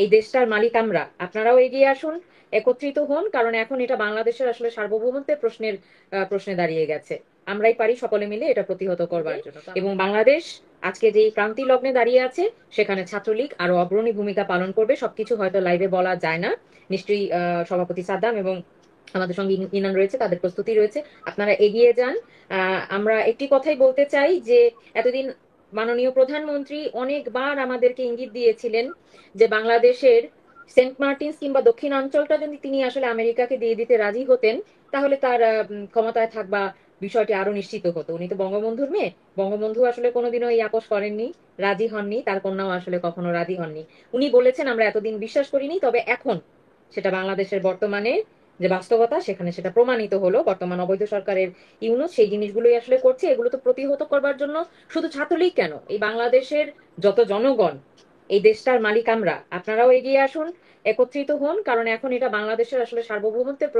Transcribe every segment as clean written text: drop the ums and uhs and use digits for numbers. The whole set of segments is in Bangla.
এই দেশটার মালিক আমরা, আপনারাও এগিয়ে আসুন, একত্রিত হন, কারণ এখন এটা বাংলাদেশের আসলে সার্বভৌমত্বের প্রশ্নে দাঁড়িয়ে গেছে। আমরাই পারি সকলে মিলে এটা প্রতিহত করবার জন্য। এবং বাংলাদেশ আজকে যেই ক্রান্তি লগ্নে দাঁড়িয়ে আছে, সেখানে ছাত্রলীগ আরো অগ্রণী ভূমিকা পালন করবে। সবকিছু হয়তো লাইভে বলা যায় না, নিশ্চয়ই সভাপতি সাদ্দাম এবং আমাদের সঙ্গে ইনান রয়েছে, তাদের প্রস্তুতি রয়েছে। আপনারা এগিয়ে যান। আমরা একটি কথাই বলতে চাই যে এতদিন মাননীয় প্রধানমন্ত্রী অনেকবার আমাদেরকে ইঙ্গিত দিয়েছিলেন যে বাংলাদেশের সেন্ট মার্টিনস কিংবা দক্ষিণাঞ্চলটা যদি তিনি আসলে আমেরিকাকে দিয়ে দিতে রাজি হতেন, তাহলে তার ক্ষমতায় থাকবা বিষয়টি আরো নিশ্চিত হতো। উনি তো বঙ্গবন্ধুর মেয়ে, বঙ্গবন্ধু আসলে কোনোদিনও এই আপোষ করেননি, রাজি হননি, তার কন্যাও আসলে কখনো রাজি হননি। উনি বলেছেন, আমরা এতদিন বিশ্বাস করিনি, তবে এখন সেটা বাংলাদেশের বর্তমানে যে বাস্তবতা, সেখানে সেটা প্রমাণিত হলো। বর্তমান অবৈধ সরকারের ইউনূস সেই জিনিসগুলোই আসলে করছে। এগুলো তো প্রতিহত করবার জন্য শুধু ছাত্রলীগ কেন, এই বাংলাদেশের যত জনগণ, এই দেশটার মালিক আমরা, আপনারাও এগিয়ে আসুন, একত্রিত হন, কারণ এখন এটা বাংলাদেশের আসলে সার্বভৌমত্বের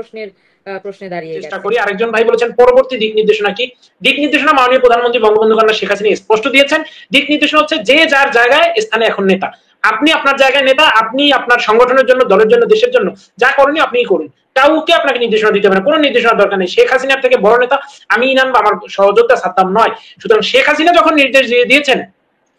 প্রশ্নে দাঁড়িয়ে চেষ্টা গেছে। করি। আরেকজন ভাই বলেছেন পরবর্তী দিক নির্দেশনা কি? দিক নির্দেশনা মাননীয় প্রধানমন্ত্রী বঙ্গবন্ধু কন্যা শেখ হাসিনা স্পষ্ট দিয়েছেন। দিক নির্দেশনা হচ্ছে যে যার জায়গায় স্থানে এখন নেতা। আপনি আপনার জায়গায় নেতা, আপনি আপনার সংগঠনের জন্য, দলের জন্য, দেশের জন্য যা করণীয় আপনিই করুন। কাউকে আপনাকে নির্দেশনা দিতে হবে না, কোনো নির্দেশনার দরকার নেই। শেখ হাসিনার থেকে বড় নেতা আমি ইনান বা আমার সহযোদ্ধা সাদ্দাম নয়। সুতরাং শেখ হাসিনা যখন নির্দেশ দিয়ে দিয়েছেন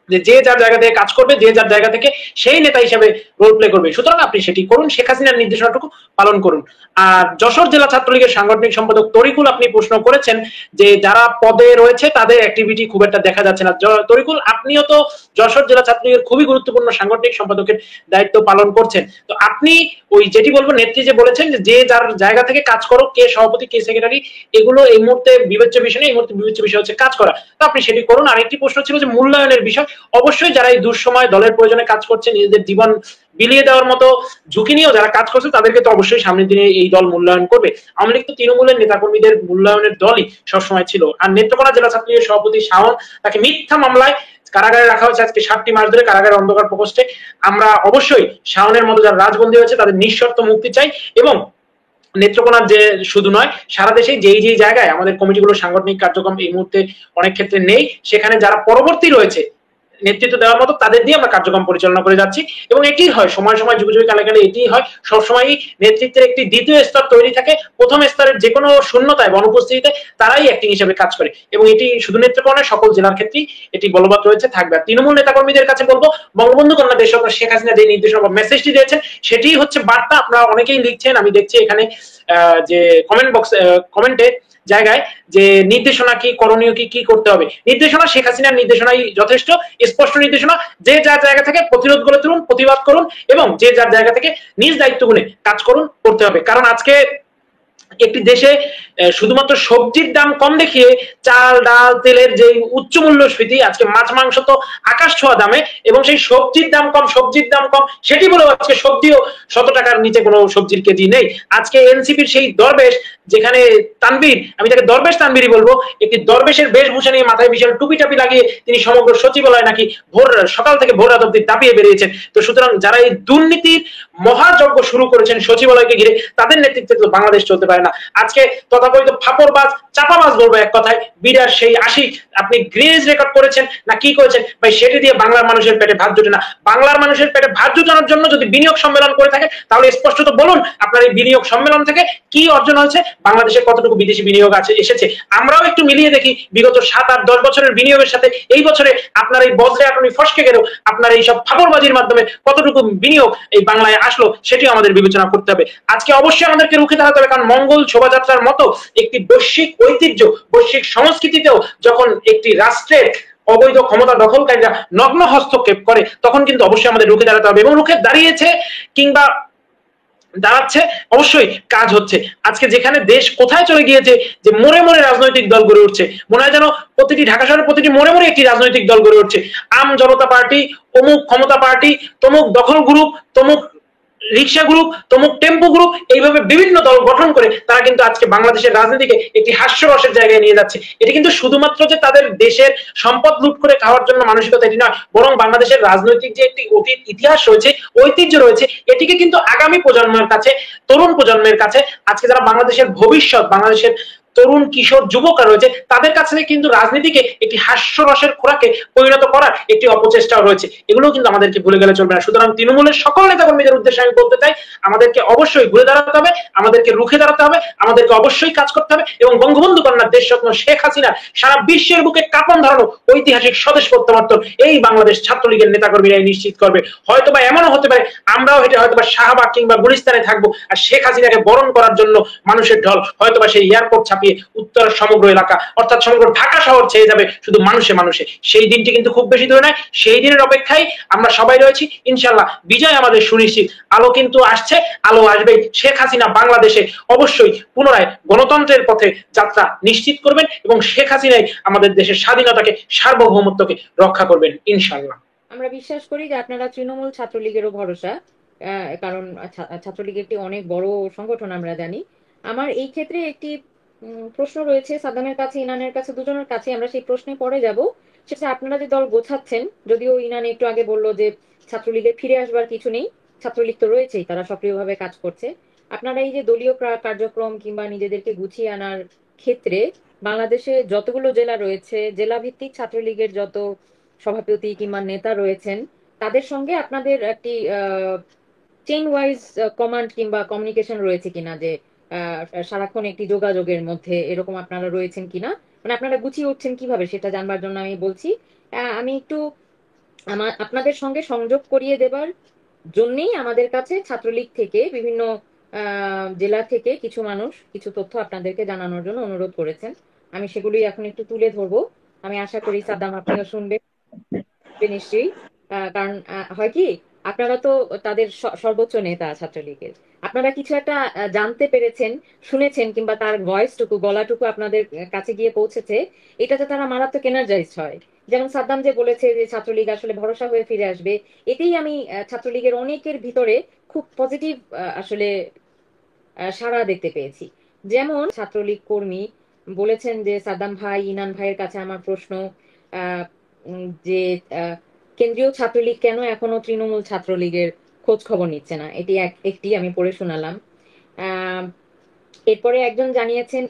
যে যে যার জায়গা থেকে কাজ করবে, যে যার জায়গা থেকে সেই নেতা হিসেবে রোল প্লে করবে, সুতরাং আপনি সেটি করুন, শেখ হাসিনার নির্দেশনাটুকু পালন করুন। আর যশোর জেলা ছাত্রলীগের সাংগঠনিক সম্পাদক তরিকুল, আপনি প্রশ্ন করেছেন যে যারা পদে রয়েছে তাদের অ্যাক্টিভিটি খুব একটা দেখা যাচ্ছে না। তরিকুল, আপনিও তো যশোর জেলা ছাত্রলীগের খুবই গুরুত্বপূর্ণ সাংগঠনিক সম্পাদকের দায়িত্ব পালন করছেন। তো আপনি ওই যেটি বলবো, নেত্রী যে বলেছেন যে যার জায়গা থেকে কাজ করো, কে সভাপতি কে সেক্রেটারি এগুলো এই মুহূর্তে বিবেচ্য বিষয় নেই, এই মুহূর্তে বিবেচ্য বিষয় হচ্ছে কাজ করা। তো আপনি সেটি করুন। আর একটি প্রশ্ন ছিল যে মূল্যায়নের বিষয়। অবশ্যই যারা এই দুঃসময় দলের প্রয়োজনে কাজ করছে, নিজেদের জীবন বিলিয়ে দেওয়ার মতো ঝুঁকি নিয়েও যারা কাজ করছে, তাদেরকে তো অবশ্যই সামনের দিনে এই দল মূল্যায়ন করবে। আওয়ামী লীগ তো তৃণমূলের নেতাকর্মীদের মূল্যায়নের দলই সবসময় ছিল। আর নেত্রকোনা জেলা ছাত্রলীগের সভাপতি শাওন, তাকে মিথ্যা মামলায় কারাগারে রাখা হয়েছে আজকে 7টি মাস ধরে, কারাগারের অন্ধকার প্রকোষ্ঠে। আমরা অবশ্যই শাওনের মতো যারা রাজবন্দী হয়েছে তাদের নিঃশর্ত মুক্তি চাই। এবং নেত্রকোনার যে শুধু নয়, সারা দেশে যেই যেই জায়গায় আমাদের কমিটিগুলো সাংগঠনিক কার্যক্রম এই মুহূর্তে অনেক ক্ষেত্রে নেই, সেখানে যারা পরবর্তী রয়েছে নেতৃত্ব দেওয়ার মতো, তাদের দিয়ে আমরা কার্যক্রম পরিচালনা করে যাচ্ছি। এবং এটি হয় সময় সময়, যুগে যুগে, কালে কালে এটি হয় সবসময়ই, নেতৃত্বের একটি দ্বিতীয় স্তর তৈরি থাকে। প্রথম স্তরের যে কোনো শূন্যতায় বা অনুপস্থিতিতে তারাই অ্যাক্টিং হিসেবে কাজ করে, এবং এটি শুধু নেত্রকোনা, সকল জেলার ক্ষেত্রেই এটি বলবৎ রয়েছে, থাকবে। আর তৃণমূল নেতাকর্মীদের কাছে বলবো, বঙ্গবন্ধু কন্যা দেশনেত্রী শেখ হাসিনা যে নির্দেশনা বা মেসেজটি দিয়েছেন, সেটি হচ্ছে বার্তা। আপনারা অনেকেই লিখছেন, আমি দেখছি এখানে যে কমেন্ট বক্স, কমেন্টে জায়গায়, যে নির্দেশনা কি, করণীয় কি, কি করতে হবে। নির্দেশনা শেখ হাসিনার নির্দেশনাই যথেষ্ট, স্পষ্ট নির্দেশনা। যে যার জায়গা থেকে প্রতিরোধ গড়ে তুলুন, প্রতিবাদ করুন, এবং যে যার জায়গা থেকে নিজ দায়িত্ব গুণে কাজ করুন, করতে হবে। কারণ আজকে একটি দেশে শুধুমাত্র সবজির দাম কম দেখিয়ে চাল ডাল তেলের যে উচ্চ মূল্যস্ফীতি, আজকে মাছ মাংস তো আকাশ ছোঁয়া দামে, এবং সেই সবজির দাম কম, সবজির দাম কম, সেটি বলেও আজকে সবজিও 100 টাকার নিচে কোনো সবজির কেজি নেই। আজকে এনসিপির সেই দরবেশ, যেখানে তানভীর, আমি তাকে দরবেশ তানভীরই বলবো, একটি দরবেশের বেশভূষা নিয়ে, মাথায় বিশাল টুপি টাপি লাগিয়ে তিনি সমগ্র সচিবালয় নাকি সকাল থেকে ভোর রাত অব্দি দাপিয়ে বেরিয়েছেন। তো সুতরাং যারা এই দুর্নীতির মহাযজ্ঞ শুরু করেছেন সচিবালয়কে ঘিরে, তাদের নেতৃত্বে তো বাংলাদেশ চলতে পারে না। আজকে তথাকথিত ফাপড়বাজ, চাপাবাজ বলবো এক কথায়, বিরাট সেই আশিক, আপনি গ্রিনিজ রেকর্ড করেছেন না কি করেছেন ভাই, সেটি দিয়ে বাংলার মানুষের পেটে ভাত জুটে না। বাংলার মানুষের পেটে ভাত জুটানোর জন্য যদি বিনিয়োগ সম্মেলন করে থাকে, তাহলে স্পষ্টত বলুন আপনার এই বিনিয়োগ সম্মেলন থেকে কি অর্জন হয়েছে, বাংলাদেশে কতটুকু বিদেশি বিনিয়োগ আছে এসেছে। আমরাও একটু মিলিয়ে দেখি বিগত 7, 8, 10 বছরের বিনিয়োগের সাথে এই বছরে আপনার এই বজ্রে এখনই ফসকে গেল, আপনার এই সব ফাপড়বাজির মাধ্যমে কতটুকু বিনিয়োগ এই বাংলায় আসলো, সেটিও আমাদের বিবেচনা করতে হবে। আজকে অবশ্যই আমাদেরকে রুখে দাঁড়াতে হবে, কারণ মঙ্গল শোভাযাত্রার মতো একটি বৈশ্বিক ঐতিহ্য, বৈশ্বিক সংস্কৃতিতেও যখন একটি রাষ্ট্রের অবৈধ ক্ষমতা দখলকারীরা নগ্ন হস্তক্ষেপ করে, তখন কিন্তু অবশ্যই আমাদের রুখে দাঁড়াতে হবে। এবং রুখে দাঁড়িয়েছে কিংবা দাঁড়াচ্ছে, অবশ্যই কাজ হচ্ছে। আজকে যেখানে দেশ কোথায় চলে গিয়েছে, যে মোড়ে মোড়ে রাজনৈতিক দল গড়ে উঠছে, মনে হয় যেন প্রতিটি ঢাকা শহরের প্রতিটি মোড়ে মোড়ে একটি রাজনৈতিক দল গড়ে উঠছে। আম জনতা পার্টি, অমুক ক্ষমতা পার্টি, তমুক দখল গ্রুপ, তমুক রিক্সা গ্রুপ, তমুক টেম্পু গ্রুপ, এইভাবে বিভিন্ন দল গঠন করে তারা কিন্তু আজকে বাংলাদেশের রাজনীতিকে একটি হাস্যরসের জায়গায় নিয়ে যাচ্ছে। এটি কিন্তু শুধুমাত্র যে তাদের দেশের সম্পদ লুট করে খাওয়ার জন্য মানসিকতা, এটি নয়, বরং বাংলাদেশের রাজনৈতিক যে একটি অতীত ইতিহাস রয়েছে, ঐতিহ্য রয়েছে, এটিকে কিন্তু আগামী প্রজন্মের কাছে, তরুণ প্রজন্মের কাছে, আজকে যারা বাংলাদেশের ভবিষ্যৎ, বাংলাদেশের তরুণ কিশোর যুবকরা রয়েছে, তাদের কাছে কিন্তু রাজনীতিকে একটি হাস্যরসের খোরাকে পরিণত করার একটি অপচেষ্টাও রয়েছে। এগুলো কিন্তু আমাদেরকে ভুলে গেলে চলবে না। সুতরাং তৃণমূলের সকল নেতাকর্মীদের উদ্দেশ্যে আমি বলতে চাই, আমাদেরকে অবশ্যই ঘুরে দাঁড়াতে হবে, আমাদেরকে রুখে দাঁড়াতে হবে, আমাদেরকে অবশ্যই কাজ করতে হবে এবং বঙ্গবন্ধু কন্যা দেশরত্ন শেখ হাসিনা সারা বিশ্বের বুকে কাঁপন ধরানো ঐতিহাসিক স্বদেশ প্রত্যাবর্তন এই বাংলাদেশ ছাত্রলীগের নেতাকর্মীরাই নিশ্চিত করবে। হয়তোবা এমনও হতে পারে আমরাও হেঁটে হয়তোবা শাহবাগ কিংবা গুলিস্তানে থাকবো, আর শেখ হাসিনাকে বরণ করার জন্য মানুষের ঢল হয়তোবা সেই এয়ারপোর্ট ছাপিয়ে উত্তরের সমগ্র এলাকা অর্থাৎ সমগ্র ঢাকা শহর ছেয়ে যাবে শুধু মানুষে মানুষে। সেই দিনটি কিন্তু খুব বেশি দূরে নয়, সেই দিনের অপেক্ষায় আমরা সবাই রয়েছি। ইনশাল্লাহ বিজয় আমাদের সুনিশ্চিত। আলো কিন্তু আসছে, আলো আসবেই। শেখ হাসিনা বাংলাদেশে অবশ্যই পুনরায় গণতন্ত্রের পথে যাত্রা নিশ্চিত করবেন এবং শেখ হাসিনাই আমাদের দেশের স্বাধীনতাকে, সার্বভৌমত্বকে রক্ষা করবেন ইনশাল্লাহ। আমরা বিশ্বাস করি যে আপনারা তৃণমূল ছাত্রলীগেরও ভরসা, কারণ ছাত্রলীগ একটি অনেক বড় সংগঠন আমরা জানি। আমার এই ক্ষেত্রে একটি প্রশ্ন রয়েছে সাদ্দামের কাছে, ইনানের কাছে, দুজনের কাছে। আমরা সেই প্রশ্নে পরে যাব। সেটা আপনারা যে দল গোছাচ্ছেন, যদিও ইনান একটু আগে বললো যে ছাত্রলীগের ফিরে আসবার কিছু নেই, ছাত্রলীগ তো রয়েছেই, তারা সক্রিয়ভাবে কাজ করছে। আপনারা এই যে দলীয় কার্যক্রম কিংবা নিজেদেরকে গুছিয়ে আনার ক্ষেত্রে বাংলাদেশে যতগুলো জেলা রয়েছে, জেলা ভিত্তিক ছাত্রলীগের যত সভাপতি কিংবা নেতা রয়েছেন, তাদের সঙ্গে আপনাদের একটি চেইন ওয়াইজ কমান্ড কিংবা কমিউনিকেশন রয়েছে কিনা, যে সারাক্ষণ একটি যোগাযোগের মধ্যে এরকম আপনারা রয়েছেন কিনা, মানে আপনারা গুছিয়ে উঠছেন কিভাবে সেটা জানবার জন্য আমি বলছি। আমি একটু আপনাদের সঙ্গে সংযোগ করিয়ে দেবার জন্যই আমাদের কাছে ছাত্রলীগ থেকে বিভিন্ন জেলা থেকে কিছু মানুষ কিছু তথ্য আপনাদেরকে জানানোর জন্য অনুরোধ করেছেন। আমি সেগুলি এখন একটু তুলে ধরবো। আমি আশা করি সাদ্দাম আপনিও শুনবেন নিশ্চয়ই। কারণ হয় কি, আপনারা তো তাদের সর্বোচ্চ নেতা ছাত্রলীগের, আপনারা কিছু একটা জানতে পেরেছেন, শুনেছেন, কিংবা তার ভয়েসটুকু, গলাটুকু আপনাদের কাছে গিয়ে পৌঁছেছে, এটাতে তারা মারাত্মক এনার্জাইজড হয়। যেমন সাদ্দাম যে বলেছে যে ছাত্রলীগ আসলে ভরসা হয়ে ফিরে আসবে, এতেই আমি ছাত্রলীগের অনেকের ভিতরে খুব পজিটিভ আসলে সাড়া দেখতে পেয়েছি। যেমন ছাত্রলীগ কর্মী বলেছেন যে সাদ্দাম ভাই, ইনান ভাইয়ের কাছে আমার প্রশ্ন, যে কেন্দ্রীয় ছাত্রলীগ কেন এখনো তৃণমূল ছাত্রলীগের খোঁজ খবর নিচ্ছে না, এটি একটি আমি পড়ে শোনালাম। আহ এরপরে একজন জানিয়েছেন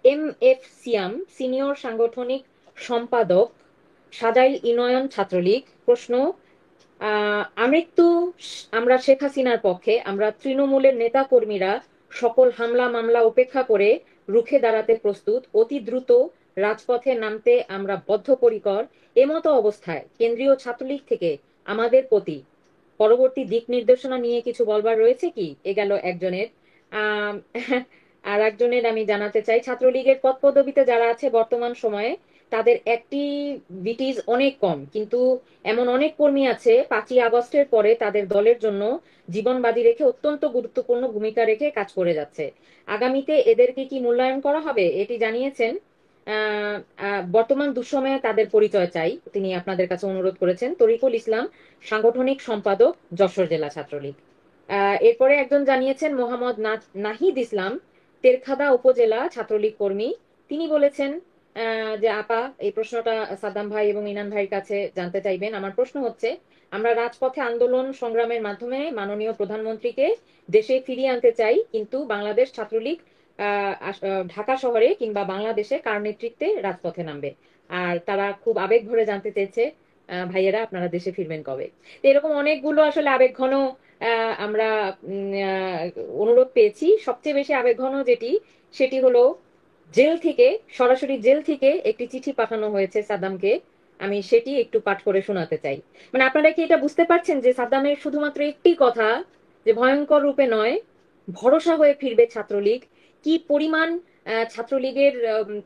এম এফ সিয়াম, সিনিয়র সাংগঠনিক সম্পাদক, সাজাইল ইউনিয়ন ছাত্রলীগ। প্রশ্ন, আমৃত্যু আমরা শেখ হাসিনার পক্ষে, আমরা তৃণমূলের নেতা কর্মীরা সকল হামলা মামলা উপেক্ষা করে রুখে দাঁড়াতে প্রস্তুত, অতি দ্রুত রাজপথে নামতে আমরা বদ্ধপরিকর। এমতো অবস্থায় কেন্দ্রীয় ছাত্রলীগ থেকে আমাদের প্রতি পরবর্তী দিক নির্দেশনা নিয়ে কিছু বলবার রয়েছে কি? এ গেল একজনের। আহ আর একজনের আমি জানাতে চাই, ছাত্রলীগের পদ পদবিতে যারা আছে বর্তমান সময়ে তাদের অ্যাক্টিভিটিস অনেক কম, কিন্তু এমন অনেক কর্মী আছে 5ই আগস্টের পরে তাদের দলের জন্য জীবন বাজি রেখে অত্যন্ত গুরুত্বপূর্ণ ভূমিকা রেখে কাজ করে যাচ্ছে। আগামীতে এদেরকে কি মূল্যায়ন করা হবে এটি জানিয়েছেন। বর্তমান দুঃসময়ে তাদের পরিচয় চাই, তিনি আপনাদের কাছে অনুরোধ করেছেন। তরিকুল ইসলাম, সাংগঠনিক সম্পাদক, যশোর জেলা ছাত্রলীগ। এরপরে একজন জানিয়েছেন মোহাম্মদ নাহিদ ইসলাম, তেরখাদা উপজেলা ছাত্রলীগ কর্মী। তিনি বলেছেন যে আপা, এই প্রশ্নটা সাদ্দাম ভাই এবং ইনান ভাইয়ের কাছে জানতে চাইবেন। আমার প্রশ্ন হচ্ছে, আমরা রাজপথে আন্দোলন সংগ্রামের মাধ্যমে মাননীয় প্রধানমন্ত্রীকে দেশে ফিরিয়ে আনতে চাই, কিন্তু বাংলাদেশ ছাত্রলীগ ঢাকা শহরে কিংবা বাংলাদেশে কার নেতৃত্বে রাজপথে নামবে? আর তারা খুব আবেগ ভরে জানতে চেয়েছে, ভাইয়েরা আপনারা দেশে ফিরবেন কবে? তো এরকম অনেকগুলো আসলে আবেগঘন আমরা অনুরোধ পেয়েছি। সবচেয়ে বেশি আবেগঘন যেটি, সেটি হলো জেল থেকে, সরাসরি জেল থেকে একটি চিঠি পাঠানো হয়েছে সাদ্দামকে। আমি সেটি একটু পাঠ করে শোনাতে চাই। মানে আপনারা কি এটা বুঝতে পারছেন যে সাদ্দামের শুধুমাত্র একটি কথা, যে ভয়ঙ্কর রূপে নয়, ভরসা হয়ে ফিরবে ছাত্রলীগ, কি পরিমাণ ছাত্রলীগের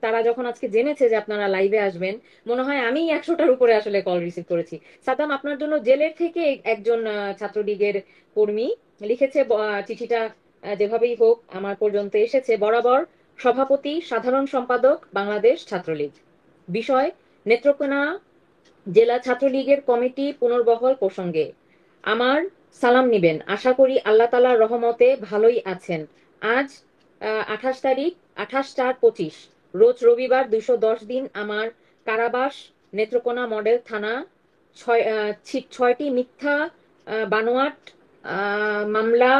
তারা যখন আজকে জেনেছে যে আপনারা লাইভে আসবেন, মনে হয় আমি 100টার উপরে আসলে কল রিসিভ করেছি। সাদ্দাম, আপনার জন্য জেলের থেকে একজন ছাত্রলীগের কর্মী লিখেছে চিঠিটা, যেভাবেই হোক আমার পর্যন্ত এসেছে। বরাবর সভাপতি, সাধারণ সম্পাদক, বাংলাদেশ ছাত্রলীগ। বিষয়, নেত্রকোনা জেলা ছাত্রলীগের কমিটি পুনর্বহাল প্রসঙ্গে আমার সালাম নিবেন। আশা করি আল্লাহ তাআলার রহমতে ভালোই আছেন। আজ 28 তারিখ, 28/4/25, রোজ রবিবার, 210 দিন আমার কারাবাস, নেত্রকোনা মডেল থানা। 6টি মিথ্যা বানোয়াট মামলা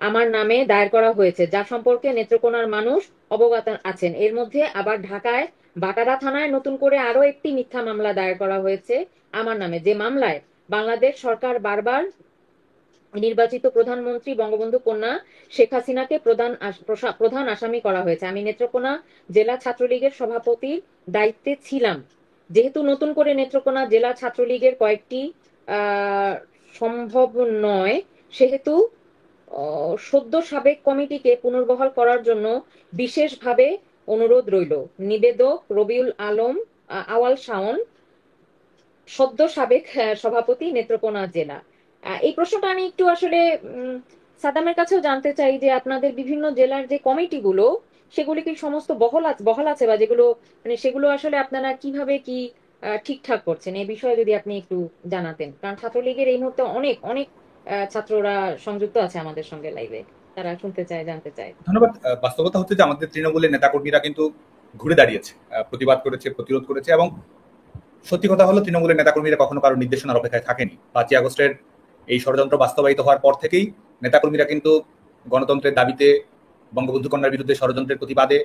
আমার নামে দায়ের করা হয়েছে, যা সম্পর্কে নেত্রকোনার মানুষ অবগত আছেন। এর মধ্যে আবার ঢাকায় বাটারা থানায় নতুন করে আরো একটি মিথ্যা মামলা দায়ের করা হয়েছে আমার নামে, যে মামলায় বাংলাদেশ সরকার বারবার নির্বাচিত প্রধানমন্ত্রী বঙ্গবন্ধু কন্যা শেখ হাসিনাকে প্রধান আসামি করা হয়েছে। আমি নেত্রকোনা জেলা ছাত্রলীগের সভাপতির দায়িত্বে ছিলাম। যেহেতু নতুন করে নেত্রকোনা জেলা ছাত্রলীগের কয়েকটি সম্ভব নয়, সেহেতু সদ্য সাবেক কমিটিকে পুনর্বহাল করার জন্য বিশেষভাবে অনুরোধ রইল। নিবেদক রবিউল আলম আওয়াল শাওন, সদ্য সাবেক সভাপতি, নেত্রকোনা জেলা। এই প্রশ্নটা আমি একটু আসলে সাদ্দামের কাছেও জানতে চাই যে আপনাদের বিভিন্ন জেলার যে কমিটিগুলো, সেগুলি কি সমস্ত বহাল আছে, বা যেগুলো মানে সেগুলো আসলে আপনারা কিভাবে কি ঠিকঠাক করছেন, এই বিষয়ে যদি আপনি একটু জানাতেন। কারণ ছাত্রলীগের এই মুহূর্তে অনেক অনেক ছাত্ররা সংযুক্ত আছে আমাদের সঙ্গে লাইভে, তারা শুনতে চায়, জানতে চায়। ধন্যবাদ। বাস্তবতা হচ্ছে যে আমাদের তৃণমূলের নেতাকর্মীরা কিন্তু ঘুরে দাঁড়িয়েছে, প্রতিবাদ করেছে, প্রতিরোধ করেছে, এবং সত্যি কথা হলো তৃণমূলের নেতাকর্মীরা কখনো কারো নির্দেশনার অপেক্ষায় থাকেনি। 5ই আগস্টের এই ষড়যন্ত্র বাস্তবায়িত হওয়ার পর থেকেই নেতাকর্মীরা কিন্তু গণতন্ত্রের দাবিতে, বঙ্গবন্ধু কন্যার বিরুদ্ধে ষড়যন্ত্রের প্রতিবাদে,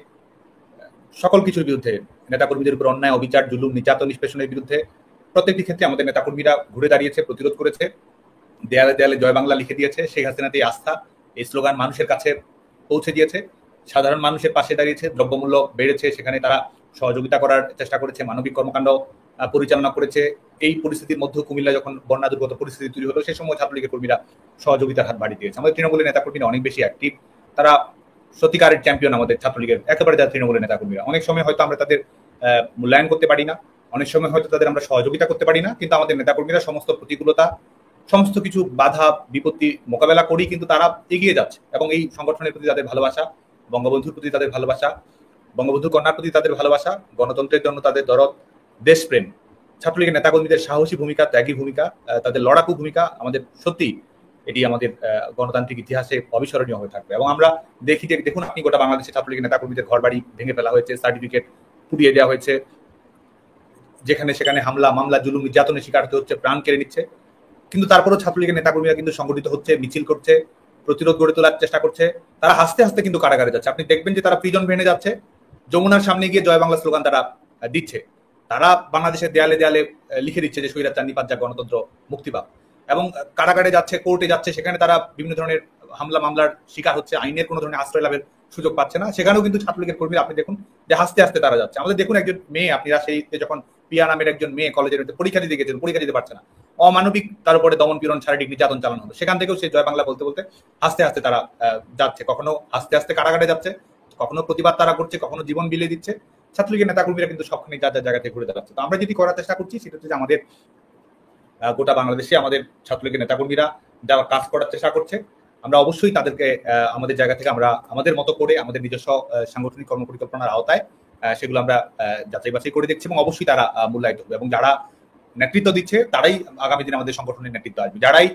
সকল কিছুর বিরুদ্ধে, নেতাকর্মীদের উপর অন্যায় অবিচার, জুলুম, নির্যাতন, নিষ্পেষণের বিরুদ্ধে প্রত্যেকটি ক্ষেত্রে আমাদের নেতাকর্মীরা ঘুরে দাঁড়িয়েছে, প্রতিরোধ করেছে, দেয়ালে দেয়ালে জয় বাংলা লিখে দিয়েছে, শেখ হাসিনাতে আস্থা এই স্লোগান মানুষের কাছে পৌঁছে দিয়েছে, সাধারণ মানুষের পাশে দাঁড়িয়েছে। দ্রব্যমূল্য বেড়েছে, সেখানে তারা সহযোগিতা করার চেষ্টা করেছে, মানবিক কর্মকাণ্ড পরিচালনা করেছে। এই পরিস্থিতির মধ্যে কুমিল্লা যখন বন্যা দুর্গত পরিস্থিতি তৈরি হলো, সেই সময় ছাত্রলীগের কর্মীরা সহযোগিতার হাত বাড়িয়ে দিয়েছে। আমাদের তৃণমূলের নেতাকর্মীরা অনেক বেশি অ্যাক্টিভ, তারা সত্যিকারের চ্যাম্পিয়ন আমাদের ছাত্রলীগের, একেবারে যারা তৃণমূলের নেতাকর্মীরা। অনেক সময় হয়তো আমরা তাদের মূল্যায়ন করতে পারি না, অনেক সময় হয়তো তাদের আমরা সহযোগিতা করতে পারি না, কিন্তু আমাদের নেতাকর্মীরা সমস্ত প্রতিকূলতা, সমস্ত কিছু বাধা বিপত্তি মোকাবেলা করেই কিন্তু তারা এগিয়ে যাচ্ছে। এবং এই সংগঠনের প্রতি তাদের ভালোবাসা, বঙ্গবন্ধুর প্রতি তাদের ভালোবাসা, বঙ্গবন্ধু কন্যার প্রতি তাদের ভালোবাসা, গণতন্ত্রের জন্য তাদের দরদ, দেশপ্রেম, ছাত্রলীগের নেতাকর্মীদের সাহসী ভূমিকা, ত্যাগী ভূমিকা, তাদের লড়াকু ভূমিকা আমাদের সত্যি এটি আমাদের গণতান্ত্রিক ইতিহাসে অবিস্মরণীয় হয়ে থাকবে। এবং আমরা দেখি যে, দেখুন আপনি, গোটা বাংলাদেশের ছাত্রলীগের নেতাকর্মীদের ঘর বাড়ি ভেঙে ফেলা হয়েছে, সার্টিফিকেট পুড়িয়ে দেওয়া হয়েছে, যেখানে সেখানে হামলা মামলা জুলুম নির্যাতনের শিকার হতে হচ্ছে, প্রাণ কেড়ে নিচ্ছে। কিন্তু তারপরেও ছাত্রলীগের নেতাকর্মীরা কিন্তু সংগঠিত হচ্ছে, মিছিল করছে, প্রতিরোধ গড়ে তোলার চেষ্টা করছে। তারা হাসতে হাসতে কিন্তু কারাগারে যাচ্ছে। আপনি দেখবেন যে তারা প্রিজন ভেনে যাচ্ছে, যমুনার সামনে গিয়ে জয় বাংলা স্লোগান তারা দিচ্ছে। তারা বাংলাদেশের দেয়ালে দেয়ালে লিখে দিচ্ছে যে স্বৈরাচার নিপাত যাক, গণতন্ত্র মুক্তি পাক। এবং কারাগারে যাচ্ছে, কোর্টে যাচ্ছে, সেখানে তারা বিভিন্ন ধরনের হামলা মামলার শিকার হচ্ছে, আইনের কোনো ধরনের আশ্রয় লাভের সুযোগ পাচ্ছে না। সেখানেও কিন্তু ছাত্রলীগের কর্মীরা আপনি দেখুন যে হাসতে হাসতে তারা যাচ্ছে। আমাদের দেখুন একজন মেয়ে, আপনারা সেই যখন পিয়া নামের একজন মেয়ে কলেজের পরীক্ষা দিতে গেছেন, পরীক্ষা দিতে পারছে না, অমানবিক তার উপরে দমন পীড়ন, শারীরিক নির্যাতন চালানো হলো, সেখান থেকেও সেই জয় বাংলা বলতে বলতে হাসতে হাসতে তারা যাচ্ছে। কখনো হাসতে হাসতে কারাগারে যাচ্ছে, কখনো প্রতিবাদ তারা করছে, কখনো জীবন বিলিয়ে দিচ্ছে। ছাত্রলীগের নেতাকর্মীরা কিন্তু সবখানে যার যার জায়গা থেকে ঘুরে দাঁড়াচ্ছে। তো আমরা যেটি করার চেষ্টা করছি সেটা হচ্ছে যে আমাদের গোটা বাংলাদেশে আমাদের ছাত্রলীগের নেতাকর্মীরা যারা কাজ করার চেষ্টা করছে, আমরা অবশ্যই তাদেরকে আমাদের জায়গা থেকে আমরা আমাদের মতো করে আমাদের নিজস্ব সাংগঠনিক কর্মপরিকল্পনার আওতায় সেগুলো আমরা যাচাই বাছাই করে দেখছি, এবং অবশ্যই তারা মূল্যায়িত হবে। এবং যারা নেতৃত্ব দিচ্ছে তারাই আগামী দিনে আমাদের সংগঠনের নেতৃত্ব আসবে। যারাই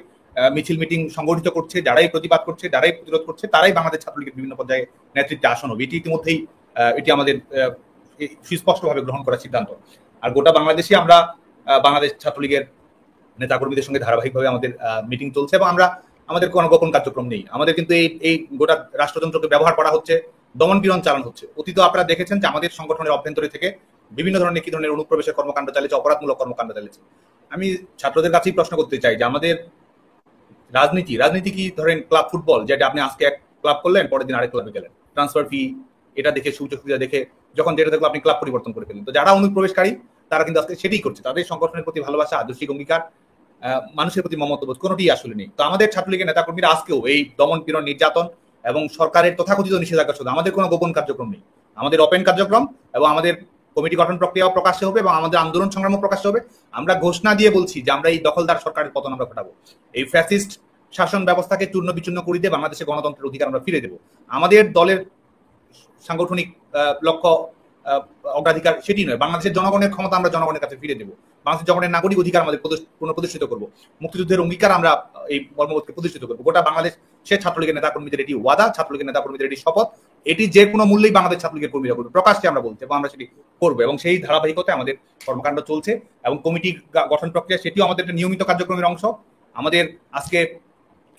মিছিল মিটিং সংগঠিত করছে, যারাই প্রতিবাদ করছে, যারাই প্রতিরোধ করছে, তারাই বাংলাদেশ ছাত্রলীগের বিভিন্ন পর্যায়ে নেতৃত্বে আসন হবে। এটি ইতিমধ্যেই এটি আমাদের সুস্পষ্টভাবে গ্রহণ করার সিদ্ধান্ত। আর গোটা বাংলাদেশে আমরা বাংলাদেশ ছাত্রলীগের নেতাকর্মীদের সঙ্গে ধারাবাহিকভাবে আমাদের মিটিং চলছে, এবং আমরা আমাদের কোনো গোপন কার্যক্রম নেই। আমাদের কিন্তু এই গোটা রাষ্ট্রযন্ত্রকে ব্যবহার করা হচ্ছে, দমন পীড়ন চালানো হচ্ছে। অতীত আপনারা দেখেছেন যে আমাদের সংগঠনের অভ্যন্তরে থেকে বিভিন্ন ধরনের কি ধরনের অনুপ্রবেশের কর্মকাণ্ড চালিয়েছে, অপরাধমূলক কর্মকাণ্ড চালিয়েছে। আমি ছাত্রদের কাছেই প্রশ্ন করতে চাই যে আমাদের রাজনীতি কি ধরেন ক্লাব ফুটবল, যেটা আপনি আজকে এক ক্লাব করলেন, পরের দিন আরেক ক্লাবে গেলেন, ট্রান্সফার ফি এটা দেখে, সুযোগ সুবিধা দেখে, যখন যেটা দেখলো আপনি ক্লাব পরিবর্তন করে ফেলেন। তো যারা অনুপ্রবেশকারী তারা কিন্তু আজকে সেটাই করছে। তাদের সংগঠনের প্রতি ভালোবাসা, আদর্শিক অঙ্গীকার, মানুষের প্রতি মমত্ববোধ কোনোটি আসলে নেই। তো আমাদের ছাত্রলীগের নেতাকর্মীরা আজকেও এই দমন পীড়ন, নির্যাতন এবং সরকারের তথাকথিত নিষেধাজ্ঞা শুধু, আমাদের কোনো গোপন কার্যক্রম নেই। আমাদের ওপেন কার্যক্রম, এবং আমাদের কমিটি গঠন প্রক্রিয়াও প্রকাশ্যে হবে, এবং আমাদের আন্দোলন সংগ্রামও প্রকাশ্যে হবে। আমরা ঘোষণা দিয়ে বলছি যে আমরা এই দখলদার সরকারের পতন আমরা ঘটাবো, এই ফ্যাসিস্ট শাসন ব্যবস্থাকে চূর্ণ বিচূর্ণ করে দিয়ে বাংলাদেশে গণতন্ত্রের অধিকার আমরা ফিরে দেবো। আমাদের দলের সাংগঠনিক লক্ষ্য অগ্রাধিকার সেটি নয়, বাংলাদেশের জনগণের ক্ষমতা আমরা জনগণের কাছে ফিরে দেবো, বাংলাদেশের জনগণের নাগরিক অধিকার আমাদের পুনঃপ্রতিষ্ঠিত করবো, মুক্তিযুদ্ধের অঙ্গীকার আমরা এই কর্মবোধকে প্রতিষ্ঠিত করবো। গোটা বাংলাদেশ সে ছাত্রলীগের নেতাকর্মীদের এটি ওয়াদা, ছাত্রলীগের নেতাকর্মীদের এটি শপথ, এটি যে কোনো মূল্যেই বাংলাদেশ ছাত্রলীগের কর্মীরা করবে, প্রকাশ্যে আমরা বলছি, এবং আমরা সেটি করবো। এবং সেই ধারাবাহিকতায় আমাদের কর্মকাণ্ড চলছে, এবং কমিটি গঠন প্রক্রিয়া সেটিও আমাদের একটা নিয়মিত কার্যক্রমের অংশ। আমাদের আজকে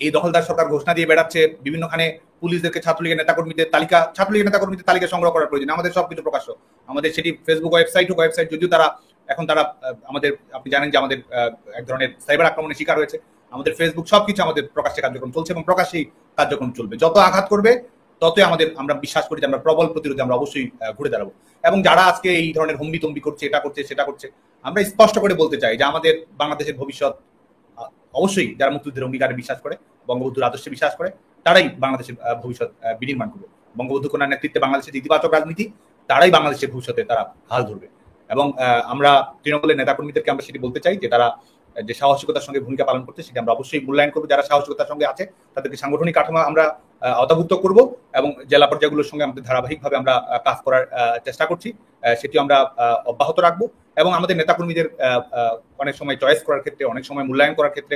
এই দখলদার সরকার ঘোষণা দিয়ে বেড়াচ্ছে বিভিন্নখানে পুলিশদেরকে ছাত্রলীগের নেতাকর্মীদের তালিকা সংগ্রহ করার প্রয়োজন। আমাদের সবকিছু প্রকাশ্য, আমাদের সেটি ফেসবুক ওয়েবসাইট, যদিও তারা আমাদের, আপনি জানেন যে আমাদের এক ধরনের সাইবার আক্রমণের শিকার হয়েছে। আমাদের ফেসবুক সবকিছু আমাদের প্রকাশ্যে কার্যক্রম চলছে এবং প্রকাশ্যেই কার্যক্রম চলবে। যত আঘাত করবে ততই আমরা বিশ্বাস করি যে আমরা প্রবল প্রতিরোধে আমরা অবশ্যই ঘুরে দাঁড়াবো। এবং যারা আজকে এই ধরনের হুম্বিতম্বি করছে, এটা করছে সেটা করছে, আমরা স্পষ্ট করে বলতে চাই যে আমাদের বাংলাদেশের ভবিষ্যৎ অবশ্যই যারা মুক্তিযুদ্ধের অঙ্গীকারে বিশ্বাস করে, বঙ্গবন্ধুর আদর্শে বিশ্বাস করে, তারাই বাংলাদেশের ভবিষ্যৎ বিনির্মাণ করবে। বঙ্গবন্ধু কন্যার নেতৃত্বে বাংলাদেশের ইতিবাচক রাজনীতি, তারাই বাংলাদেশের ভবিষ্যতে তারা হাল ধরবে। এবং আমরা তৃণমূলের নেতাকর্মীদেরকে আমরা সেটি বলতে চাই যে তারা যে সাহসিকতার সঙ্গে ভূমিকা পালন করছে সেটি আমরা অবশ্যই মূল্যায়ন করবো। যারা সাহসিকতার সঙ্গে আছে তাদেরকে সাংগঠনিক কাঠামো আমরা আওতাভুক্ত করব এবং জেলা পর্যায়গুলোর সঙ্গে আমাদের ধারাবাহিকভাবে আমরা কাজ করার চেষ্টা করছি, সেটি আমরা অব্যাহত রাখবো। এবং আমাদের নেতাকর্মীদের অনেক সময় চয়েস করার ক্ষেত্রে, অনেক সময় মূল্যায়ন করার ক্ষেত্রে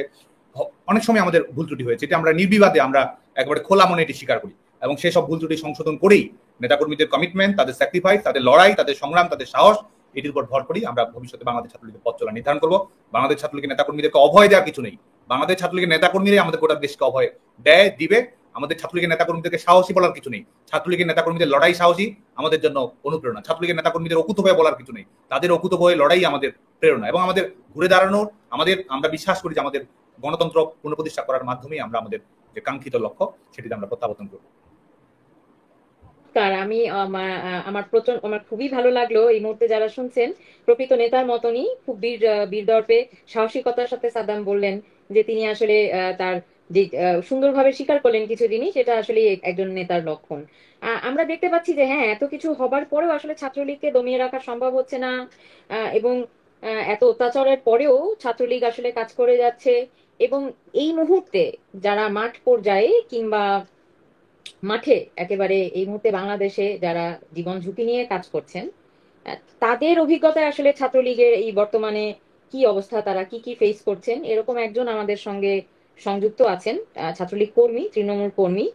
অনেক সময় আমাদের ভুল ত্রুটি হয়েছে, এটি আমরা নির্বিবাদে আমরা একেবারে খোলা মনে এটি স্বীকার করি এবং সেই সব ভুল ত্রুটি সংশোধন করেই নেতাকর্মীদের কমিটমেন্ট, তাদের স্যাক্রিফাইস, তাদের লড়াই, তাদের সংগ্রাম, তাদের সাহস, এটির উপর ভর করেই আমরা ভবিষ্যতে বাংলাদেশ ছাত্রলীগের পথ চলা নির্ধারণ করবো। বাংলাদেশ ছাত্রলীগের নেতাকর্মীদেরকে অভয় দেওয়ার কিছু নেই। বাংলাদেশ ছাত্রলীগের নেতাকর্মীরাই আমাদের গোটা দেশকে অভয় দিবে। আমাদের ছাত্রলীগের নেতাকর্মীদেরকে সাহসী বলার কিছু নেই। ছাত্রলীগের নেতাকর্মীদের লড়াই সাহসী আমাদের জন্য অনুপ্রেরণা। ছাত্রলীগের নেতাকর্মীদের অকুতভয় বলার কিছু নেই, তাদের অকুতভয় লড়াই আমাদের প্রেরণা। এবং আমাদের ঘুরে দাঁড়ানোর, আমরা বিশ্বাস করি যে আমাদের গণতন্ত্র পুনঃপ্রতিষ্ঠা করার মাধ্যমেই আমরা আমাদের যে কাঙ্ক্ষিত লক্ষ্য সেটিতে আমরা প্রত্যাবর্তন করব। আমি আমার খুবই ভালো লাগলো এই মুহূর্তে যারা শুনছেন, প্রকৃত নেতার মতনই খুব বীরদর্পে সাহসিকতার সাথে সাদ্দাম বললেন যে তিনি আসলে তার যে সুন্দরভাবে স্বীকার করলেন কিছু জিনিস, এটা আসলে একজন নেতার লক্ষণ। আমরা দেখতে পাচ্ছি যে হ্যাঁ, এত কিছু হবার পরেও আসলে ছাত্রলীগকে দমিয়ে রাখা সম্ভব হচ্ছে না, এবং এত অত্যাচারের পরেও ছাত্রলীগ আসলে কাজ করে যাচ্ছে। এবং এই মুহূর্তে যারা মাঠ পর্যায়ে কিংবা মাঠে একেবারে এই মুহূর্তে বাংলাদেশে যারা জীবন ঝুঁকি নিয়ে কাজ করছেন, তাদের অভিজ্ঞতায় আসলে ছাত্রলীগের এই বর্তমানে কি অবস্থা, তারা কি কি ফেস করছেন, এরকম একজন আমাদের সঙ্গে সংযুক্ত আছেন, ছাত্রলীগ কর্মী, তৃণমূল কর্মী,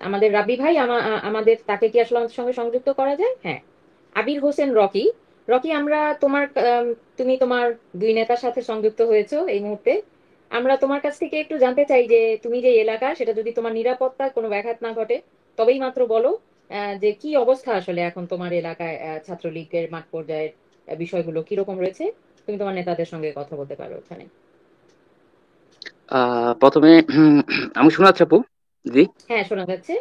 আমাদের রাব্বি ভাই। আমাদের তাকে কি আসলে আমাদের সঙ্গে সংযুক্ত করা যায়? হ্যাঁ, আবির হোসেন রকি। রকি, আমরা তুমি তোমার দুই নেতার সাথে সংযুক্ত হয়েছো এই মুহূর্তে। আমরা তোমার কাছ থেকে একটু জানতে চাই যে তুমি যে এলাকা, সেটা যদি তোমার নিরাপত্তার কোনো ব্যাঘাত না ঘটে তবেই মাত্র বলো, যে কি অবস্থা আসলে এখন তোমার এলাকায় ছাত্রলীগের মাঠ পর্যায়ের বিষয়গুলো কিরকম রয়েছে। তুমি তোমার নেতাদের সঙ্গে কথা বলতে পারো ওখানে। প্রথমে আমি শোনাচ্ছি আপু? জি, হ্যাঁ, শোনা যাচ্ছে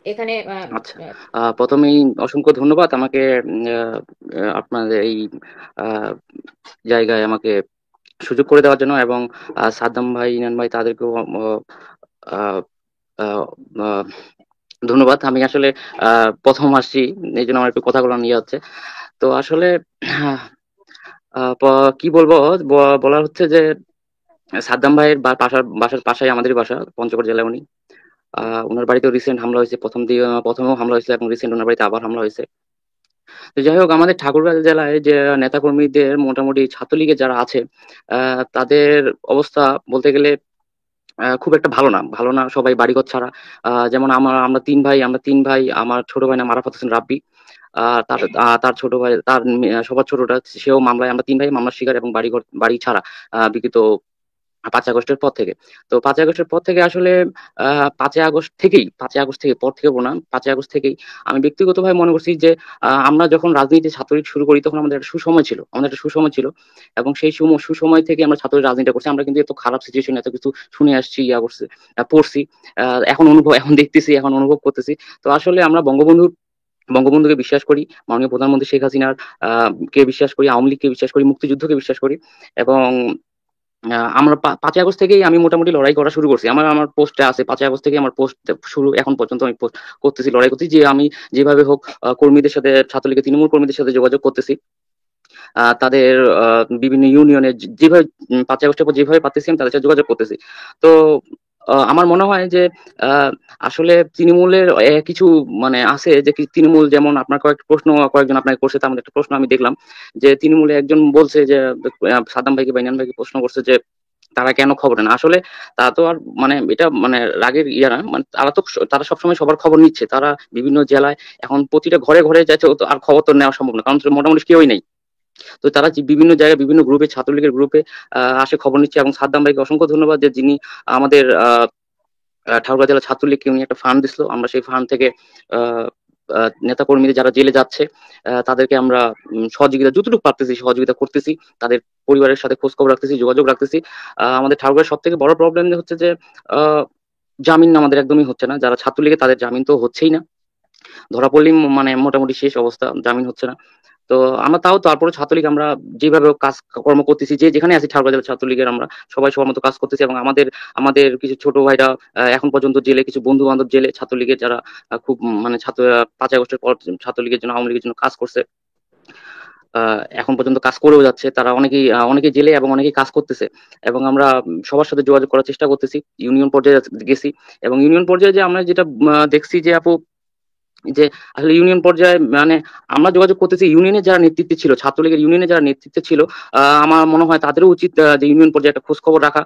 এখানে। আচ্ছা। প্রথমেই অসংখ্য ধন্যবাদ আমাকে আপনাদের এই জায়গায় আমাকে সুযোগ করে দেওয়ার জন্য, এবং সাদ্দাম ভাই, ইনান ভাই, তাদেরকেও আহ, আহ, আহ, ধন্যবাদ। আমি আসলে প্রথম আসছি, এই জন্য আমার একটু কথাগুলো নিয়ে হচ্ছে। তো আসলে কি বলবো, বলার হচ্ছে যে সাদ্দাম ভাইয়ের বাসার পাশেই আমাদের বাসা, পঞ্চগড় জেলায় উনি। ওনার বাড়িতেও রিসেন্ট হামলা হয়েছে, প্রথমেও হামলা হয়েছিল, এবং রিসেন্ট ওনার বাড়িতে আবার হামলা হয়েছে। তো যাই হোক, আমাদের ঠাকুরগাঁও জেলায় যে নেতাকর্মীদের মোটামুটি ছাত্রলীগের যারা আছে, তাদের অবস্থা বলতে গেলে খুব একটা ভালো না, সবাই বাড়িঘর ছাড়া। যেমন আমরা তিন ভাই, আমার ছোট ভাই নাম আরাফাত হোসেন রাব্বি, তার ছোট ভাই, সবার ছোটটা, সেও মামলায়, আমরা তিন ভাই মামলার শিকার এবং বাড়ি ছাড়া বিগত 5 আগস্টের পর থেকে। তো 5 আগস্টের পর থেকে আসলে 5 আগস্ট থেকে পর থেকে বললাম, 5 আগস্ট থেকেই আমি ব্যক্তিগতভাবে মনে করছি যে আমরা যখন রাজনীতি ছাত্রলীগ শুরু করি তখন আমাদের একটা সুসময় ছিল, এবং সেই সুসময় থেকে আমরা ছাত্রলীগ রাজনীতি করছি। আমরা কিন্তু এত খারাপ সিচুয়েশন, এত কিছু শুনে আসছি, পড়ছি, এখন দেখতেছি, এখন অনুভব করতেছি। তো আসলে আমরা বঙ্গবন্ধুকে বিশ্বাস করি, মাননীয় প্রধানমন্ত্রী শেখ হাসিনার কে বিশ্বাস করি, আওয়ামী লীগকে বিশ্বাস করি, মুক্তিযুদ্ধকে বিশ্বাস করি। এবং আমরা 5 আগস্ট থেকেই আমি মোটামুটি লড়াই করা শুরু করছি। আমার পোস্টে আছে, 5 আগস্ট থেকে আমার পোস্ট শুরু, এখন পর্যন্ত আমি করতেছি, লড়াই করতেছি, যে আমি যেভাবে হোক কর্মীদের সাথে, ছাত্রলীগের তৃণমূল কর্মীদের সাথে যোগাযোগ করতেছি, তাদের বিভিন্ন ইউনিয়নে যেভাবে 5 আগস্টের পর যেভাবে পারতেছি আমি তাদের সাথে যোগাযোগ করতেছি। তো আমার মনে হয় যে আসলে তৃণমূলের কিছু মানে আছে, যে তৃণমূল, যেমন আপনার কয়েকজন আপনাকে করছে, তার মধ্যে একটা প্রশ্ন আমি দেখলাম যে তৃণমূলে একজন বলছে যে সাদ্দাম ভাইকে বা ইনান ভাইকে প্রশ্ন করছে যে তারা কেন খবর নেয় না। আসলে তারা তো আর মানে এটা মানে রাগের ইয়া না, মানে তারা সবসময় সবার খবর নিচ্ছে, তারা বিভিন্ন জেলায় এখন প্রতিটা ঘরে ঘরে যাচ্ছে, আর খবর তো নেওয়া সম্ভব না, কারণ মোটামুটি কেউই নেই। তো তারা যে বিভিন্ন জায়গায় বিভিন্ন গ্রুপে, ছাত্রলীগের গ্রুপে আসে, খবর নিচ্ছে। এবং সাদ্দাম ভাইকে অসংখ্য ধন্যবাদ যে যিনি আমাদের ঠাকুরগাঁও জেলা ছাত্রলীগকে উনি একটা ফান্ড দিছিল। আমরা সেই ফান্ড থেকে নেতা কর্মীদের যারা জেলে যাচ্ছে তাদেরকে আমরা সহযোগিতা যতটুকু পারতেছি সহযোগিতা করতেছি, তাদের পরিবারের সাথে খোঁজ খবর রাখতেছি, যোগাযোগ রাখতেছি। আমাদের ঠাকুরগাঁও সব থেকে বড় প্রবলেম হচ্ছে যে জামিন আমাদের একদমই হচ্ছে না। যারা ছাত্রলীগে তাদের জামিন তো হচ্ছেই না, ধরা পড়লেই মানে মোটামুটি শেষ অবস্থা, জামিন হচ্ছে না। তো আমরা তারপরে ছাত্রলীগ আমরা যেভাবে কাজ কর্ম করতেছি, যে যেখানে আছি ঠাকুরগাঁও জেলা ছাত্রলীগের আমরা সবাই সবার মতো কাজ করতেছি। এবং আমাদের আমাদের কিছু ছোট ভাইরা এখন পর্যন্ত জেলে, কিছু বন্ধু বান্ধব জেলে ছাত্রলীগের, যারা খুব মানে 5ই আগস্টের পর ছাত্রলীগের জন্য, আওয়ামী লীগের জন্য কাজ করছে, এখন পর্যন্ত কাজ করেও যাচ্ছে। তারা অনেকেই জেলে এবং অনেকেই কাজ করতেছে। এবং আমরা সবার সাথে যোগাযোগ করার চেষ্টা করতেছি, ইউনিয়ন পর্যায়ে গেছি। এবং ইউনিয়ন পর্যায়ে যে আমরা যেটা দেখছি যে আপু, যে আসলে ইউনিয়ন পর্যায়ে মানে আমরা যোগাযোগ করতেছি, ইউনিয়নের যারা নেতৃত্বে ছিল, ছাত্রলীগের ইউনিয়নের যারা নেতৃত্বে ছিল, আমার মনে হয় তাদেরও উচিত যে ইউনিয়ন পর্যায়ে একটা খোঁজ খবর রাখা।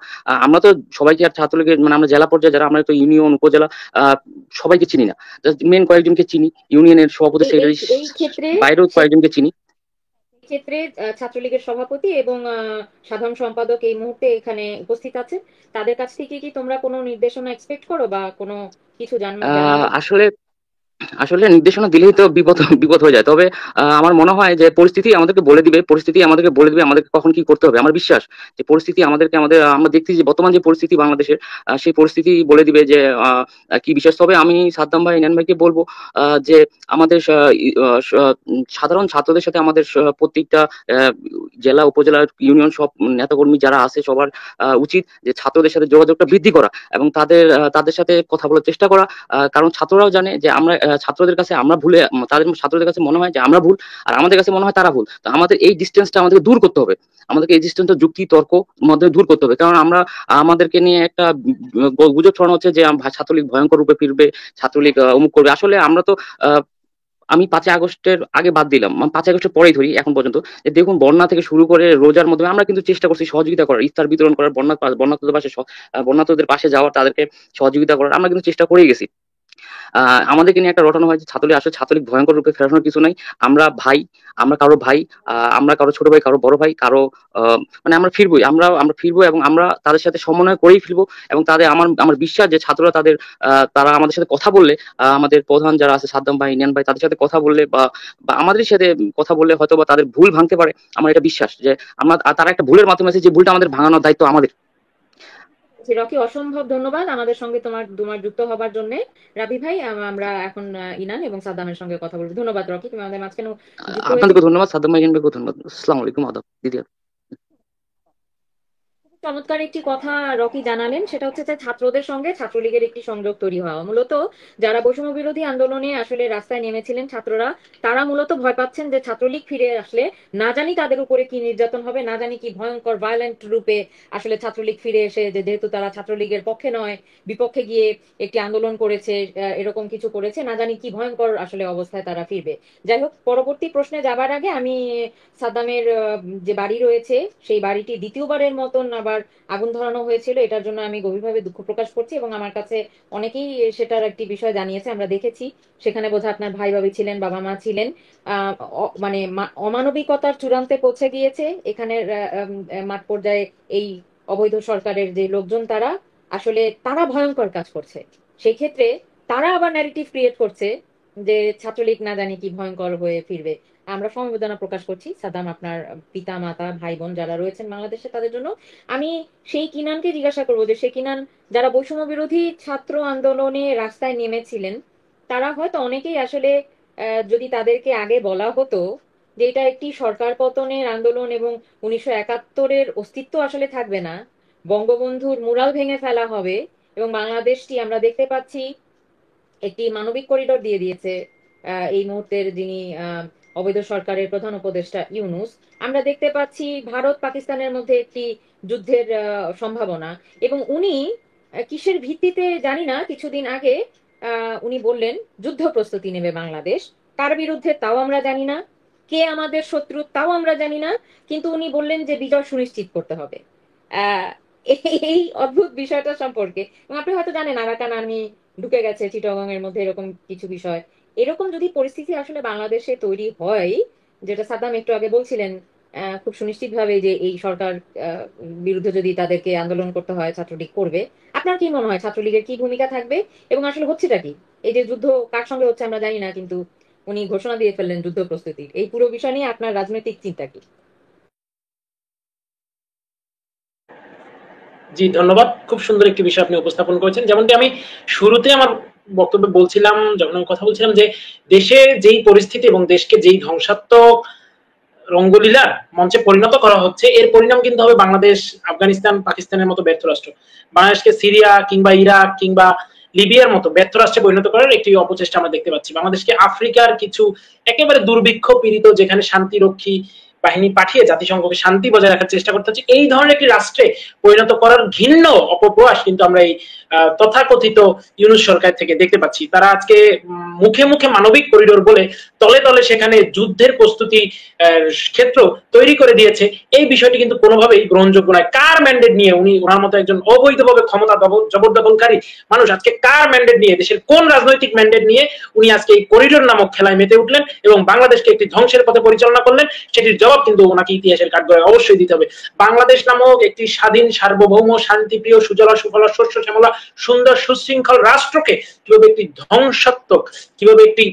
আমরা তো সবাইকে আর ছাত্রলীগের মানে আমরা জেলা পর্যায়ে যারা, আমরা তো ইউনিয়ন, উপজেলা সবাইকে চিনি না, জাস্ট মেন কয়েকজনকে চিনি, ইউনিয়নের সভাপতি, সেক্রেটারি, এই ক্ষেত্রে বাইরেও কয়েকজনকে চিনি। ক্ষেত্রে ছাত্রলীগের সভাপতি এবং সাধারণ সম্পাদক এই মুহূর্তে এখানে উপস্থিত আছেন। তাদের কাছ থেকে কি তোমরা কোনো নির্দেশনা এক্সপেক্ট করো বা কোনো কিছু জানাবে? আসলে আসলে নির্দেশনা দিলেই তো বিপদ বিপদ হয়ে যায়। তবে আমার মনে হয় যে পরিস্থিতি আমাদেরকে বলে দিবে, আমাদেরকে কখন কি করতে হবে। আমার বিশ্বাস যে পরিস্থিতি আমরা দেখছি যে বর্তমান যে পরিস্থিতি বাংলাদেশের, সেই পরিস্থিতি বলে দিবে যে কি বিষয়। তবে আমি সাদ্দাম ভাই, ইনান ভাইকে বলবো যে আমাদের সাধারণ ছাত্রদের সাথে আমাদের প্রত্যেকটা জেলা, উপজেলা, ইউনিয়ন সব নেতাকর্মী যারা আছে সবার উচিত যে ছাত্রদের সাথে যোগাযোগটা বৃদ্ধি করা এবং তাদের সাথে কথা বলার চেষ্টা করা। কারণ ছাত্ররাও জানে যে আমরা ছাত্রদের কাছে আমরা ভুলে, ছাত্রদের কাছে মনে হয় যে আমরা ভুল, আর আমাদের কাছে মনে হয় তারা ভুল। তো আমাদের এই ডিস্টেন্সটা আমাদেরকে দূর করতে হবে, আমাদেরকে এই ডিস্টেন্সটা যুক্তি তর্ক মধ্যে দূর করতে হবে। কারণ আমাদেরকে নিয়ে একটা গুজব ছড়ানো হচ্ছে যে ছাত্রলীগ ভয়ঙ্কর রূপে ফিরবে, ছাত্রলীগ অমুক করবে। আসলে আমরা তো আমি 5ই আগস্টের আগে বাদ দিলাম, 5ই আগস্টের পরেই ধরি এখন পর্যন্ত, যে দেখুন বন্যা থেকে শুরু করে রোজার মধ্যে আমরা কিন্তু চেষ্টা করছি সহযোগিতা করার, ইফতার বিতরণ করার, বন্যার্থদের পাশে যাওয়ার, তাদেরকে সহযোগিতা করার আমরা কিন্তু চেষ্টা করেই গেছি। আমাদেরকে নিয়ে একটা রটানো হয় যে ছাত্রলীগ ভয়ঙ্কর রূপে ফেরানোর কিছু নাই। আমরা ভাই, আমরা কারো ভাই, আমরা কারো ছোট ভাই, কারো বড় ভাই, কারো মানে আমরা ফিরবোই, আমরা ফিরবো এবং আমরা তাদের সাথে সমন্বয় করেই ফিরবো। এবং আমার বিশ্বাস যে ছাত্ররা তারা আমাদের সাথে কথা বললে, আমাদের প্রধান যারা আছে সাদ্দাম ভাই, ইনান ভাই, তাদের সাথে কথা বললে বা আমাদের সাথে কথা বললে হয়তো বা তাদের ভুল ভাঙতে পারে। আমার এটা বিশ্বাস যে তারা একটা ভুলের মাধ্যমে আছে, যে ভুলটা আমাদের ভাঙানোর দায়িত্ব আমাদের। রকি, অসম্ভব ধন্যবাদ আমাদের সঙ্গে তোমার যুক্ত হবার জন্য। রাবি ভাই, আমরা এখন ইনান এবং সাদ্দামের সঙ্গে কথা বলবো। ধন্যবাদ রকি, তুমি আমাদের মাঝখানে যুক্ত হয়েছো। আপনাদেরকে ধন্যবাদ, সাদ্দাম ভাই, ইনান ভাইকে ধন্যবাদ। আসসালামু আলাইকুম, আদাব দিদি। চমৎকার একটি কথা রকি জানালেন, সেটা হচ্ছে যে ছাত্রদের সঙ্গে ছাত্রলীগের একটি সংযোগ তৈরি হওয়া। মূলত যারা বৈষম্য বিরোধী আন্দোলনে আসলে রাস্তায় নেমেছিলেন ছাত্ররা, তারা মূলত ভয় পাচ্ছেন যে ছাত্রলীগ ফিরে আসলে না জানি তাদের উপরে কি নির্যাতন হবে, না জানি কি ভয়ঙ্কর ভায়োলেন্ট রূপে আসলে ছাত্রলীগ ফিরে এসে, যেহেতু তারা ছাত্রলীগের পক্ষে নয় বিপক্ষে গিয়ে একটি আন্দোলন করেছে, এরকম কিছু করেছে, না জানি কি ভয়ঙ্কর আসলে অবস্থায় তারা ফিরবে। যাই হোক, পরবর্তী প্রশ্নে যাবার আগে আমি সাদ্দামের যে বাড়ি রয়েছে সেই বাড়িটি দ্বিতীয়বারের মতন আবার আগুন ধরানো হয়েছিল, এটার জন্য আমি গভীরভাবে দুঃখ প্রকাশ করছি। এবং আমার কাছে অনেকেই সেটার একটি বিষয় জানিয়েছে, আমরা দেখেছি সেখানে বোধহয় আপনার ভাই ভাবি ছিলেন, বাবা মা ছিলেন। মানে অমানবিকতার চূড়ান্তে পৌঁছে গিয়েছে এখানের মাঠ পর্যায়ে এই অবৈধ সরকারের যে লোকজন, তারা ভয়ঙ্কর কাজ করছে। সেই ক্ষেত্রে তারা আবার ন্যারেটিভ ক্রিয়েট করছে যে ছাত্রলীগ না জানি কি ভয়ঙ্কর হয়ে ফিরবে। আমরা সমবেদনা প্রকাশ করছি সাদ্দাম, আপনার পিতা মাতা ভাই বোন যারা রয়েছেন বাংলাদেশে তাদের জন্য। আমি সেই কিনানকে জিজ্ঞাসা করবো যে সে কিনান, যারা বৈষম্য বিরোধী ছাত্র আন্দোলনে রাস্তায় নেমেছিলেন, তারা হয়তো অনেকেই আসলে যদি তাদেরকে আগে বলা হতো যে এটা একটি সরকার পতনের আন্দোলন এবং 1971-এর অস্তিত্ব আসলে থাকবে না, বঙ্গবন্ধুর মুরাল ভেঙে ফেলা হবে এবং বাংলাদেশটি আমরা দেখতে পাচ্ছি একটি মানবিক করিডোর দিয়ে দিয়েছে এই মুহূর্তের যিনি অবৈধ সরকারের প্রধান উপদেষ্টা ইউনূস, আমরা দেখতে পাচ্ছি ভারত পাকিস্তানের মধ্যে একটি যুদ্ধের সম্ভাবনা। এবং উনি কিসের ভিত্তিতে জানি না, কিছুদিন আগে উনি বললেন যুদ্ধ প্রস্তুতি নেবে বাংলাদেশ, কার বিরুদ্ধে তাও আমরা জানি না, কে আমাদের শত্রু তাও আমরা জানি না, কিন্তু উনি বললেন যে বিজয় সুনিশ্চিত করতে হবে। আহ এই অদ্ভুত বিষয়টা সম্পর্কে, এবং আপনি হয়তো জানেন আরাকান আর্মি ঢুকে গেছে চিটাগং এর মধ্যে, এরকম কিছু বিষয়। এরকম যদি পরিস্থিতি আসলে বাংলাদেশে তৈরি হয়, যেটা সাদ্দাম একটু আগে বলছিলেন, খুব সুনিশ্চিতভাবে যে এই সরকার বিরুদ্ধে যদি তাদেরকে আন্দোলন করতে হয় ছাত্রলীগ করবে। আপনার কি মনে হয় ছাত্রলীগের কি ভূমিকা থাকবে এবং আসলে হচ্ছেটা কি? এই যে যুদ্ধ কার সঙ্গে হচ্ছে আমরা জানি না, কিন্তু উনি ঘোষণা দিয়ে ফেললেন যুদ্ধ প্রস্তুতির। এই পুরো বিষয় নিয়ে আপনার রাজনৈতিক চিন্তা কি? জি, ধন্যবাদ। খুব সুন্দর একটি বিষয় আপনি উপস্থাপন করেছেন। যেমনটি আমি শুরুতে আমার বক্তব্যে বলছিলাম, যখন আমি কথা বলছিলাম যে দেশের যেই পরিস্থিতি এবং দেশকে যেই ধ্বংসাত্মক রঙ্গলীলার মঞ্চে পরিণত করা হচ্ছে, এর পরিণাম কিন্তু হবে বাংলাদেশ, আফগানিস্তান, পাকিস্তানের মতো ব্যর্থ রাষ্ট্র। বাংলাদেশকে সিরিয়া কিংবা ইরাক কিংবা লিবিয়ার মতো ব্যর্থ রাষ্ট্রে পরিণত করার একটি অপচেষ্টা আমরা দেখতে পাচ্ছি। বাংলাদেশকে আফ্রিকার কিছু একেবারে দুর্ভিক্ষ পীড়িত, যেখানে শান্তিরক্ষী বাহিনী পাঠিয়ে জাতিসংঘকে শান্তি বজায় রাখার চেষ্টা করতে হচ্ছে, এই ধরনের একটি রাষ্ট্রে পরিণত করার ঘৃণ্য অপপ্রয়াস কিন্তু আমরা এই তথাকথিত ইউনূস সরকার থেকে দেখতে পাচ্ছি। তারা আজকে মুখে মুখে মানবিক করিডোর বলে তলে তলে সেখানে যুদ্ধের প্রস্তুতি ক্ষেত্র তৈরি করে দিয়েছে। এই বিষয়টি কিন্তু কোনোভাবেই গ্রহণযোগ্য নয়। কার ম্যান্ডেট নিয়ে উনি, ওনার মতো একজন অবৈধভাবে ক্ষমতা জবরদখলকারী মানুষ, আজকে কার ম্যান্ডেট নিয়ে, দেশের কোন রাজনৈতিক ম্যান্ডেট নিয়ে উনি আজকে এই করিডোর নামক খেলায় মেতে উঠলেন এবং বাংলাদেশকে একটি ধ্বংসের পথে পরিচালনা করলেন? সেটির জবাব কিন্তু ওনাকে ইতিহাসের কাঠগড়ায় অবশ্যই দিতে হবে। বাংলাদেশ নামক একটি স্বাধীন, সার্বভৌম, শান্তিপ্রিয়, সুজলা সুফলা, শস্য শ্যামলা, সুন্দর সুশৃঙ্খল রাষ্ট্রকে কিভাবে একটি ধ্বংসাত্মক, কিভাবে একটি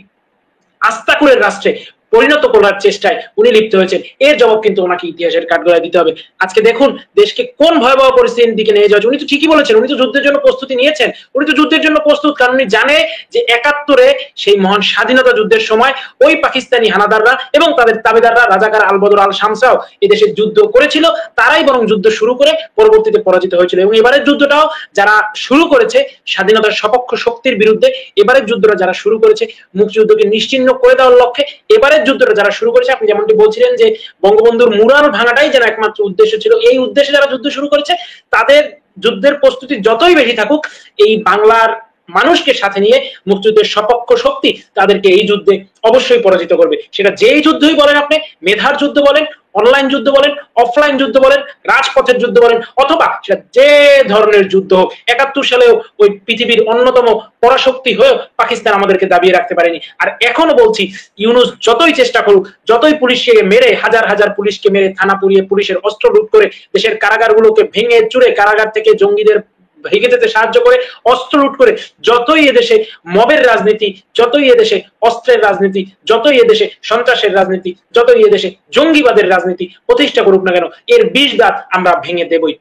আস্তাকুলের রাষ্ট্রে পরিণত করার চেষ্টায় উনি লিপ্ত হয়েছেন, এর জবাব কিন্তু ওনাকে ইতিহাসের কাঠগড়ায় দিতে হবে। আজকে দেখুন দেশকে কোন ভয়াবহ পরিস্থিতির দিকে নিয়ে যাচ্ছে। উনি তো ঠিকই বলেছেন, উনি তো যুদ্ধের জন্য প্রস্তুতি নিয়েছেন, উনি তো যুদ্ধের জন্য প্রস্তুত, কারণ উনি জানে যে ৭১-এ সেই মহান স্বাধীনতা যুদ্ধের সময় ওই পাকিস্তানি হানাদাররা এবং তাদের তাবেদাররা, রাজাকার আল বদর আল শামসাও এদেশে যুদ্ধ করেছিল, তারাই বরং যুদ্ধ শুরু করে পরবর্তীতে পরাজিত হয়েছিল। এবং এবারের যুদ্ধটাও যারা শুরু করেছে স্বাধীনতার সপক্ষ শক্তির বিরুদ্ধে, এবারের যুদ্ধটা যারা শুরু করেছে মুক্তিযুদ্ধকে নিশ্চিহ্ন করে দেওয়ার লক্ষ্যে, এবারের যুদ্ধটা যারা শুরু করেছে, আপনি যেমনটি বলছিলেন যে বঙ্গবন্ধুর মুরাল ভাঙাটাই যেন একমাত্র উদ্দেশ্য ছিল, এই উদ্দেশ্যে যারা যুদ্ধ শুরু করেছে তাদের যুদ্ধের প্রস্তুতি যতই বেশি থাকুক, এই বাংলার মানুষকে সাথে নিয়ে মুক্তিযুদ্ধের সপক্ষ শক্তি তাদেরকে এই যুদ্ধে অবশ্যই পরাজিত করবে। সেটা যেই যুদ্ধই বলেন আপনি, মেধার যুদ্ধ বলেন, অনলাইন যুদ্ধ বলেন, অফলাইন যুদ্ধ বলেন, রাজপথের যুদ্ধ বলেন, অথবা সেটা যে ধরনের যুদ্ধ হোক। ৭১ সালেও ওই পৃথিবীর অন্যতম পরাশক্তি হয়েও পাকিস্তান আমাদেরকে দাবিয়ে রাখতে পারেনি। আর এখনো বলছি, ইউনূস যতই চেষ্টা করুক, যতই পুলিশকে মেরে, হাজার হাজার পুলিশকে মেরে, থানা পুড়িয়ে, পুলিশের অস্ত্র লুট করে, দেশের কারাগারগুলোকে ভেঙে চুরে, কারাগার থেকে জঙ্গিদের ভেঙে যেতে সাহায্য করে, অস্ত্র লুট করে, যতই এদেশে মবের রাজনীতি, যতই এদেশে অস্ত্রের রাজনীতি, যতই এদেশে সন্ত্রাসের রাজনীতি, যতই এদেশে জঙ্গিবাদের রাজনীতি প্রতিষ্ঠা করুক না কেন, এর বিষ দাঁত আমরা ভেঙে দেবই।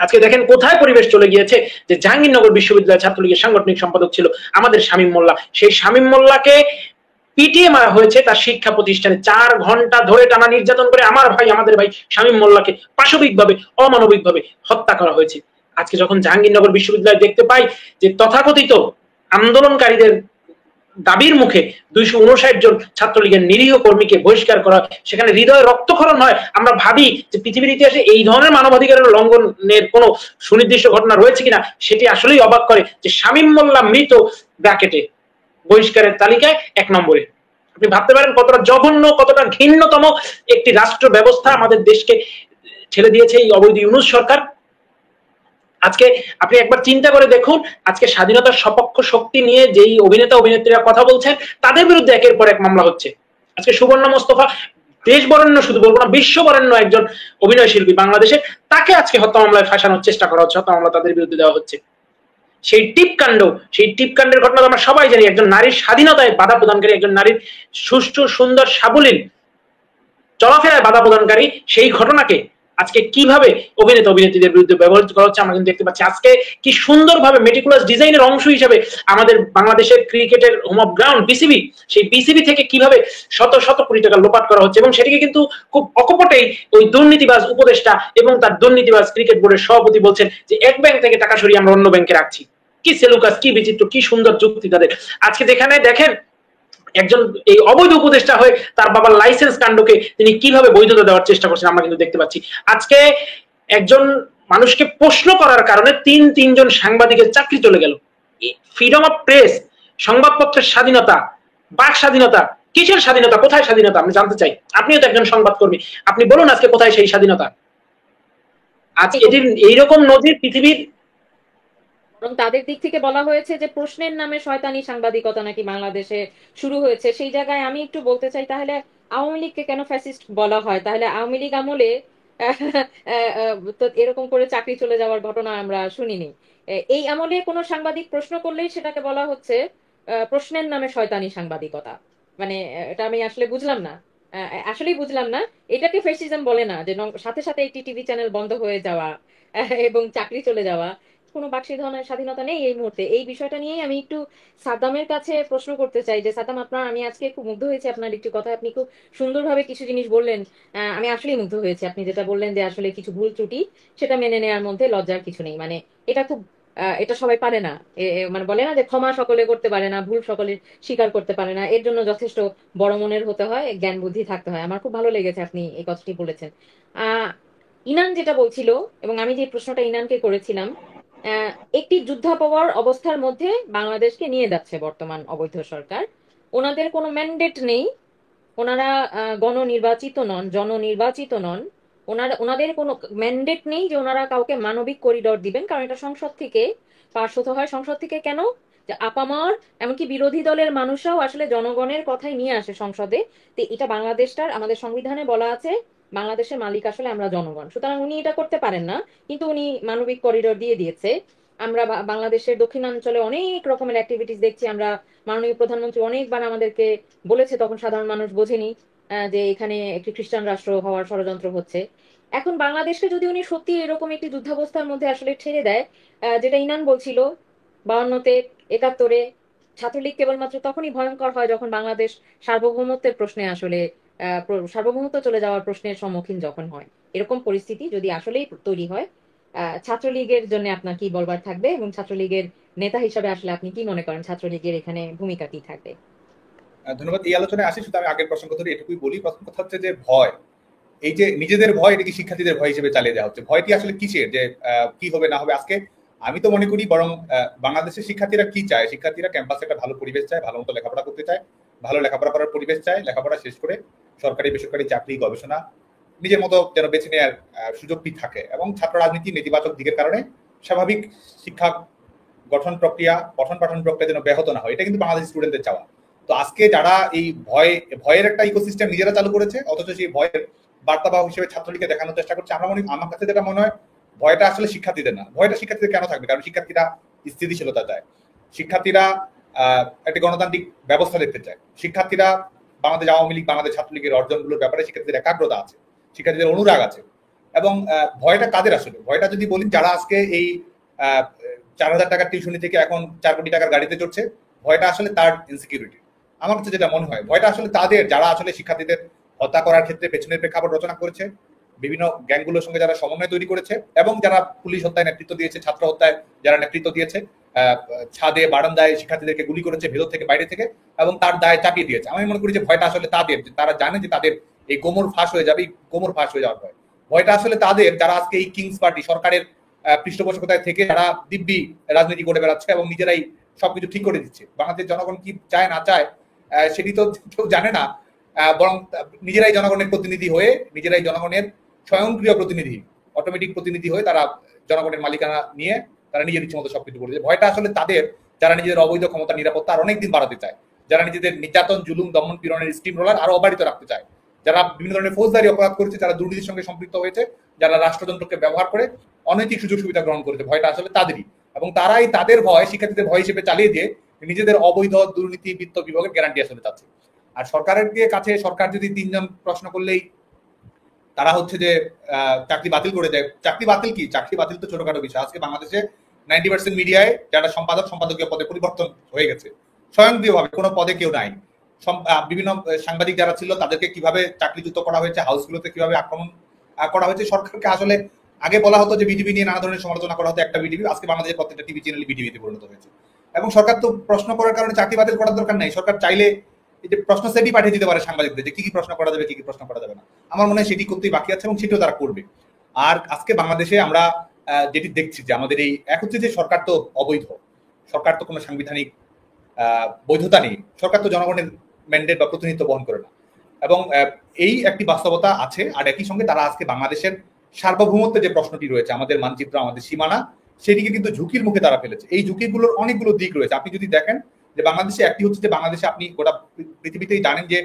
আজকে দেখেন কোথায় পরিবেশ চলে গিয়েছে, যে জাহাঙ্গীরনগর বিশ্ববিদ্যালয় ছাত্রলীগের সাংগঠনিক সম্পাদক ছিল আমাদের শামীম মোল্লা, সেই শামীম মোল্লাকে পিটিয়ে মারা হয়েছে তার শিক্ষা প্রতিষ্ঠানে। ৪ ঘন্টা ধরে টানা নির্যাতন করে আমার ভাই, আমাদের ভাই শামীম মোল্লাকে পাশবিকভাবে, অমানবিকভাবে হত্যা করা হয়েছে। আজকে যখন জাহাঙ্গীরনগর বিশ্ববিদ্যালয় দেখতে পাই যে তথাকথিত আন্দোলনকারীদের দাবির মুখে ২৫৯ জন ছাত্রলীগের নিরীহ কর্মীকে বহিষ্কার করা, সেখানে হৃদয়ে রক্তক্ষরণ হয়। আমরা ভাবি যে পৃথিবীর ইতিহাসে এই ধরনের মানবাধিকারের লঙ্ঘনের কোনো সুনির্দিষ্ট ঘটনা রয়েছে কিনা, সেটি আসলেই অবাক করে যে শামীম মোল্লা মৃত ব্র্যাকেটে বহিষ্কারের তালিকায় ১ নম্বরে। আপনি ভাবতে পারেন কতটা জঘন্য, কতটা ঘৃণ্যতম একটি রাষ্ট্র ব্যবস্থা আমাদের দেশকে ঠেলে দিয়েছে এই অবৈধ ইউনূস সরকার। আজকে আপনি একবার চিন্তা করে দেখুন, আজকে স্বাধীনতার সপক্ষ শক্তি নিয়ে যেই অভিনেতা অভিনেত্রীরা কথা বলছেন, তাদের বিরুদ্ধে একের পর এক মামলা হচ্ছে। আজকে সুবর্ণা মোস্তফা, দেশ বরেণ্য, শুধু বলবো না, বিশ্ব বরেণ্য একজন অভিনয় শিল্পী বাংলাদেশের, তাকে আজকে হত্যা মামলায় ফাঁসানোর চেষ্টা করা হচ্ছে, হত্যা মামলা তাদের বিরুদ্ধে দেওয়া হচ্ছে। সেই টিপকাণ্ডের ঘটনা আমরা সবাই জানি। একজন নারীর স্বাধীনতায় বাধা প্রদানকারী, একজন নারীর সুষ্ঠু, সুন্দর, সাবলীল চলাফেরায় বাধা প্রদানকারী সেই ঘটনাকে আজকে কিভাবে অভিনেতা অভিনেত্রীদের বিরুদ্ধে ব্যবহৃত করা হচ্ছে আমরা কিন্তু দেখতে পাচ্ছি। আজকে কি সুন্দরভাবে মেটিকুলাস ডিজাইনের অংশ হিসেবে আমাদের বাংলাদেশের ক্রিকেটের হোম অফ গ্রাউন্ড বিসিবি, সেই বিসিবি থেকে কিভাবে শত শত কোটি টাকা লোপাট করা হচ্ছে, এবং সেটিকে কিন্তু খুব অকপটেই ওই দুর্নীতিবাজ উপদেষ্টা এবং তার দুর্নীতিবাজ ক্রিকেট বোর্ডের সভাপতি বলছেন যে এক ব্যাংক থেকে টাকা সরিয়ে আমরা অন্য ব্যাংকে রাখছি। কি সেলুকাস, কি বিচিত্র, কি সুন্দর যুক্তি তাদের। আজকে যেখানে দেখেন একজন এই অবৈধ উপদেষ্টা হয়ে তার বাবার লাইসেন্স কাণ্ডকে তিনি কিভাবে বৈধতা দেওয়ার চেষ্টা করছেন আমরা কিন্তু দেখতে পাচ্ছি। আজকে একজন মানুষকে প্রশ্ন করার কারণে তিনজন সাংবাদিকের চাকরি চলে গেল। ফ্রিডম অফ প্রেস, সংবাদপত্রের স্বাধীনতা, বাক স্বাধীনতা, কিসের স্বাধীনতা, কোথায় স্বাধীনতা আমি জানতে চাই। আপনিও তো একজন সংবাদকর্মী, আপনি বলুন আজকে কোথায় সেই স্বাধীনতা? আজকে এটির এইরকম নজির পৃথিবীর। এবং তাদের দিক থেকে বলা হয়েছে যে প্রশ্নের নামে শয়তানি সাংবাদিকতা নাকি বাংলাদেশে শুরু হয়েছে। সেই জায়গায় আমি একটু বলতে চাই, তাহলে আওয়ামী লীগকে কেন ফ্যাসিস্ট বলা হয়, তাহলে আওয়ামী লীগ আমলে তো এরকম করে চাকরি চলে যাওয়ার ঘটনা আমরা শুনিনি। এই আমলে কোনো সাংবাদিক প্রশ্ন করলেই সেটাকে বলা হচ্ছে প্রশ্নের নামে শয়তানি সাংবাদিকতা। মানে এটা আমি আসলে বুঝলাম না, আসলেই বুঝলাম না। এটাকে ফ্যাসিজম বলে না যে সাথে সাথে একটি টিভি চ্যানেল বন্ধ হয়ে যাওয়া এবং চাকরি চলে যাওয়া। কোনো বাকশি ধরনের স্বাধীনতা নেই এই মুহূর্তে। এই বিষয়টা নিয়েই আমি একটু সাদ্দামের কাছে প্রশ্ন করতে চাই যে সাদ্দাম, আমি আজকে খুব মুগ্ধ হয়েছি আপনার একটি কথা, আপনি খুব সুন্দরভাবে কিছু জিনিস বললেন। আমি আসলেই মুগ্ধ হয়েছি। আপনি যেটা বললেন যে আসলে কিছু ভুল ত্রুটি, সেটা মেনে নেওয়ার মধ্যে লজ্জার কিছু নেই। মানে এটা খুব এটা সবাই পারে না। মানে বলে না যে ক্ষমা সকলে করতে পারে না, ভুল সকলে স্বীকার করতে পারে না। এর জন্য যথেষ্ট বড় মনের হতে হয়, জ্ঞান বুদ্ধি থাকতে হয়। আমার খুব ভালো লেগেছে আপনি এই কথাটি বলেছেন। আহ ইনান যেটা বলছিল, এবং আমি যে প্রশ্নটা ইনানকে করেছিলাম, আহ, একটি যুদ্ধাপর অবস্থার মধ্যে বাংলাদেশকে নিয়ে যাচ্ছে বর্তমান অবৈধ সরকার। ওনাদের কোনো ম্যান্ডেট নেই, ওনারা গণনির্বাচিত নন, জননির্বাচিত নন। ওনাদের কোনো ম্যান্ডেট নেই যে ওনারা কাউকে মানবিক করিডোর দিবেন, কারণ এটা সংসদ থেকে পাশ হতে হয়। সংসদ থেকে কেন? যে আপামর এমনকি বিরোধী দলের মানুষরাও আসলে জনগণের কথাই নিয়ে আসে সংসদে। তো এটা বাংলাদেশটার, আমাদের সংবিধানে বলা আছে বাংলাদেশের মালিক আসলে আমরা জনগণ, সুতরাং উনি এটা করতে পারেন না। কিন্তু উনি মানবিক করিডোর দিয়ে দিয়েছে। আমরা বাংলাদেশের দক্ষিণাঞ্চলে অনেক রকমের অ্যাক্টিভিটিস দেখছি আমরা। মাননীয় প্রধানমন্ত্রী অনেকবার আমাদেরকে বলেছে, তখন সাধারণ মানুষ বোঝেনি যে এখানে একটি খ্রিস্টান রাষ্ট্র হওয়ার ষড়যন্ত্র হচ্ছে। এখন বাংলাদেশকে যদি উনি সত্যি এরকম একটি যুদ্ধাবস্থার মধ্যে আসলে ঠেলে দেয়, যেটা ইনান বলছিল 52-তে, 71-এ, ছাত্রলীগ কেবলমাত্র তখনই ভয়ঙ্কর হয় যখন বাংলাদেশ সার্বভৌমত্বের প্রশ্নে আসলে সার্বভৌমত্ব চলে যাওয়ার প্রশ্নের সম্মুখীন যখন হয়। এরকম পরিস্থিতি যদি আসলেই তৈরি হয়, ছাত্রলীগের জন্য আপনার কি বলবার থাকবে, এবং ছাত্রলীগের নেতা হিসাবে আসলে আপনি কি মনে করেন ছাত্রলীগের এখানে ভূমিকা কি থাকবে? ধন্যবাদ। এই আলোচনায় আসি, শুধু আমি আগের প্রসঙ্গ ধরে এটুকুই বলি। প্রথম কথা হচ্ছে যে ভয়, এই যে নিজেদের ভয়, এটা কি শিক্ষার্থীদের ভয় হিসেবে চালিয়ে দেওয়া হচ্ছে? ভয়টি আসলে কিসের, যে কি হবে না হবে? আজকে আমি তো মনে করি বরং বাংলাদেশের শিক্ষার্থীরা কি চায়, শিক্ষার্থীরা ক্যাম্পাসে একটা ভালো পরিবেশ চায়, ভালো মতো লেখাপড়া করতে চায়, ভালো লেখাপড়া করার পরিবেশ চায়, লেখাপড়া শেষ করে সরকারি বেসরকারি চাকরি গবেষণা নিজের মতো যেন বেছে নেওয়ার সুযোগটি থাকে। এবং ছাত্র রাজনীতি নেতিবাচক দিকের কারণে স্বাভাবিক শিক্ষা গঠন প্রক্রিয়া, পঠন পাঠন প্রক্রিয়া যেন ব্যাহত না হয়, এটা কিন্তু বাংলাদেশ স্টুডেন্টদের চাওয়া। তো আজকে যারা এই ভয়ের একটা ইকোসিস্টেম নিজেরা চালু করেছে, অথচ সেই ভয়ের বার্তাবাহক হিসেবে ছাত্রলীগকে দেখানোর চেষ্টা করছে, আমার কাছে যেটা মনে হয় ভয়টা আসলে শিক্ষার্থীদের না। ভয়টা শিক্ষার্থীদের কেন থাকবে? কারণ শিক্ষার্থীরা স্থিতিশীলতা চায়, শিক্ষার্থীরা একটা গণতান্ত্রিক ব্যবস্থা দেখতে চায়, শিক্ষার্থীরা বাংলাদেশ আওয়ামী লীগ, বাংলাদেশ ছাত্রলীগের অর্জনগুলোর ব্যাপারে শিক্ষার্থীদের একাগ্রতা আছে, শিক্ষার্থীদের অনুরাগ আছে। এবং ভয়টা কাদের আসলে? ভয়টা যদি বলি, যারা আজকে এই 4,000 টাকার টিউশনি থেকে এখন 4 কোটি টাকার গাড়িতে চড়ছে, ভয়টা আসলে তার ইনসিকিউরিটি। আমার কাছে যেটা মনে হয়, ভয়টা আসলে তাদের যারা আসলে শিক্ষার্থীদের হত্যা করার ক্ষেত্রে পেছনের প্রেক্ষাপট রচনা করেছে, বিভিন্ন গ্যাংগুলোর সঙ্গে যারা সমন্বয় তৈরি করেছে, এবং যারা পুলিশ হত্যায় নেতৃত্ব দিয়েছে, ছাত্র হত্যায় যারা নেতৃত্ব দিয়েছে, ছাদে বারান্দায় শিক্ষার্থীদেরকে গুলি করেছে ভেতর থেকে বাইরে থেকে, এবং তার দায় চাপিয়ে দিয়েছে। আমি মনে করি যে ভয়টা আসলে তাদের, তারা জানে যে তাদের এই কোমর ফাঁস হয়ে যাবে, কোমর ফাঁস হয়ে যাওয়ার ভয়। ভয়টা আসলে তাদের যারা আজকে এই কিংস পার্টি সরকারের পৃষ্ঠপোষকতায় থেকে যারা দিব্যি রাজনীতি করে বেড়াচ্ছে এবং নিজেরাই সবকিছু ঠিক করে দিচ্ছে। বাংলাদেশের জনগণ কি চায় না চায় সেটি তো কেউ জানে না, বরং নিজেরাই জনগণের প্রতিনিধি হয়ে, নিজেরাই জনগণের স্বয়ংক্রিয় প্রতিনিধি, অটোমেটিক প্রতিনিধি হয়ে তারা জনগণের মালিকানা নিয়ে তারা নিজের ইচ্ছে মতো সবকিছু করছে। ভয়টা আসলে তাদের যারা নিজেদের অবৈধ ক্ষমতা নিরাপত্তা আর অনেকদিন বাড়াতে চায়, যারা নিজেদের নির্যাতন জুলুম দমন পীড়নের স্টিম রোলার আরো অবারিত রাখতে চায়, যারা বিভিন্ন ধরনের ফৌজদারি অপরাধ করেছে, যারা দুর্নীতির সঙ্গে সম্পৃক্ত হয়েছে, যারা রাষ্ট্রযন্ত্রকে ব্যবহার করে অনৈতিক সুযোগ সুবিধা গ্রহণ করেছে। ভয়টা আসলে তাদেরই, এবং তারাই তাদের ভয় শিক্ষার্থীদের ভয় হিসেবে চালিয়ে দিয়ে নিজেদের অবৈধ দুর্নীতি বিত্ত বিভাগের গ্যারান্টি আসলে চাচ্ছে। আর সরকারের কাছে সরকার যদি 3 জন প্রশ্ন করলেই তারা হচ্ছে যে চাকরি বাতিল করে দেয়। চাকরি বাতিল কি? চাকরি বাতিল তো ছোটখাটো বিষয়। আজকে বাংলাদেশে 90% মিডিয়ায় যারা সম্পাদকীয় পদে পরিবর্তন হয়ে গেছে, স্বয়ংক্রিয়ভাবে কোনো পদে কেউ নাই। বিভিন্ন সাংবাদিক যারা ছিল তাদেরকে কিভাবে চাকরিচ্যুত করা হয়েছে, হাউসগুলোতে কিভাবে আক্রমণ করা হয়েছে। সরকারকে আসলে আগে বলা হতো যে বিটিভি নিয়ে নানা ধরনের সমালোচনা করা হতো, একটা বিটিভি, আজকে বাংলাদেশের প্রত্যেকটা টিভি চ্যানেল বিটিভিতে পরিণত হয়েছে। এবং সরকার তো প্রশ্ন করার কারণে চাকরি বাতিল করার দরকার নাই। সরকার চাইলে এই যে প্রশ্ন সেটই পাঠিয়ে দিতে পারে সাংবাদিকদের যে কি কি প্রশ্ন করা যাবে, কি কি প্রশ্ন করা যাবে না। আমার মনে হয় সেটি করতেই বাকি আছে, এবং সেটিও তারা করবে। আর আজকে বাংলাদেশে আমরা যেটি দেখছি যে আমাদের এই এক হচ্ছে যে সরকার তো অবৈধ, সরকার তো কোনো সাংবিধানিক বৈধতা নেই, সরকার তো জনগণের ম্যান্ডেট বা প্রতিনিধিত্ব বহন করে না। এবং এই একটি বাস্তবতা আছে। আর একই সঙ্গে তারা আজকে বাংলাদেশের সার্বভৌমত্বের যে প্রশ্নটি রয়েছে, আমাদের মানচিত্র, আমাদের সীমানা, সেটিকে কিন্তু ঝুঁকির মুখে তারা ফেলেছে। এই ঝুঁকিগুলোর অনেকগুলো দিক রয়েছে। আপনি যদি দেখেন যে বাংলাদেশে একটি হচ্ছে যে বাংলাদেশে আপনি গোটা পৃথিবীতেই জানেন যে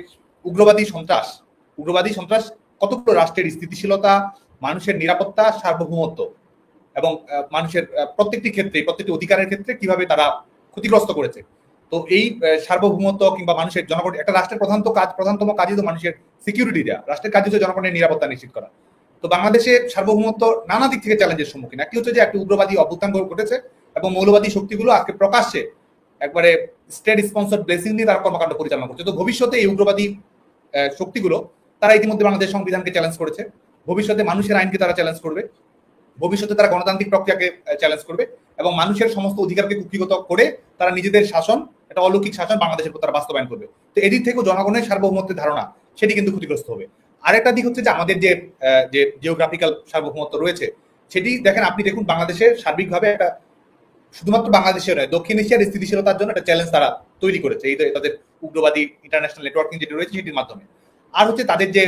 উগ্রবাদী সন্ত্রাস কতগুলো রাষ্ট্রের স্থিতিশীলতা, মানুষের নিরাপত্তা, সার্বভৌমত্ব এবং মানুষের প্রত্যেকটি ক্ষেত্রে, প্রত্যেকটি অধিকারের ক্ষেত্রে কিভাবে তারা ক্ষতিগ্রস্ত করেছে। তো এই সার্বভৌমত্ব কিংবা মানুষের জনগণ, একটা রাষ্ট্রের প্রধানতম কাজই তো মানুষের সিকিউরিটি দেওয়া, রাষ্ট্রের কাজ হচ্ছে জনগণের নিরাপত্তা নিশ্চিত করা। তো বাংলাদেশে সার্বভৌমত্ব নানা দিক থেকে চ্যালেঞ্জের সম্মুখীন। একটি হচ্ছে যে একটি উগ্রবাদী অভ্যুত্থান ঘটেছে এবং মৌলবাদী শক্তিগুলো আজকে প্রকাশ্যে একবারে স্টেট স্পন্সর ব্লেসিং দিয়ে তারা কর্মকাণ্ড পরিচালনা করছে। তো ভবিষ্যতে এই উগ্রবাদী শক্তিগুলো তারা ইতিমধ্যে বাংলাদেশ সংবিধানকে চ্যালেঞ্জ করেছে, ভবিষ্যতে মানুষের আইনকে তারা চ্যালেঞ্জ করবে, ভবিষ্যতে তারা গণতান্ত্রিক প্রক্রিয়াকে চ্যালেঞ্জ করবে এবং মানুষের সমস্ত অধিকারকে কুক্ষিগত করে তারা নিজেদের শাসন, একটা অলৌকিক শাসন বাংলাদেশের উপর তারা বাস্তবায়ন করবে। তো এদিক থেকেও জনগণের সার্বভৌমত্বের ধারণা সেটি কিন্তু ক্ষতিগ্রস্ত হবে। আরেকটা দিক হচ্ছে যে আমাদের যে জিওগ্রাফিক্যাল সার্বভৌমত্ব রয়েছে সেটি দেখেন, আপনি দেখুন বাংলাদেশে সার্বিকভাবে একটা শুধুমাত্র বাংলাদেশের নয়, দক্ষিণ এশিয়ার স্থিতিশীলতার জন্য একটা চ্যালেঞ্জ তারা তৈরি করেছে এই তাদের উগ্রবাদী ইন্টারন্যাশনাল নেটওয়ার্কিং যেটি রয়েছে সেটির মাধ্যমে। আর হচ্ছে তাদের যে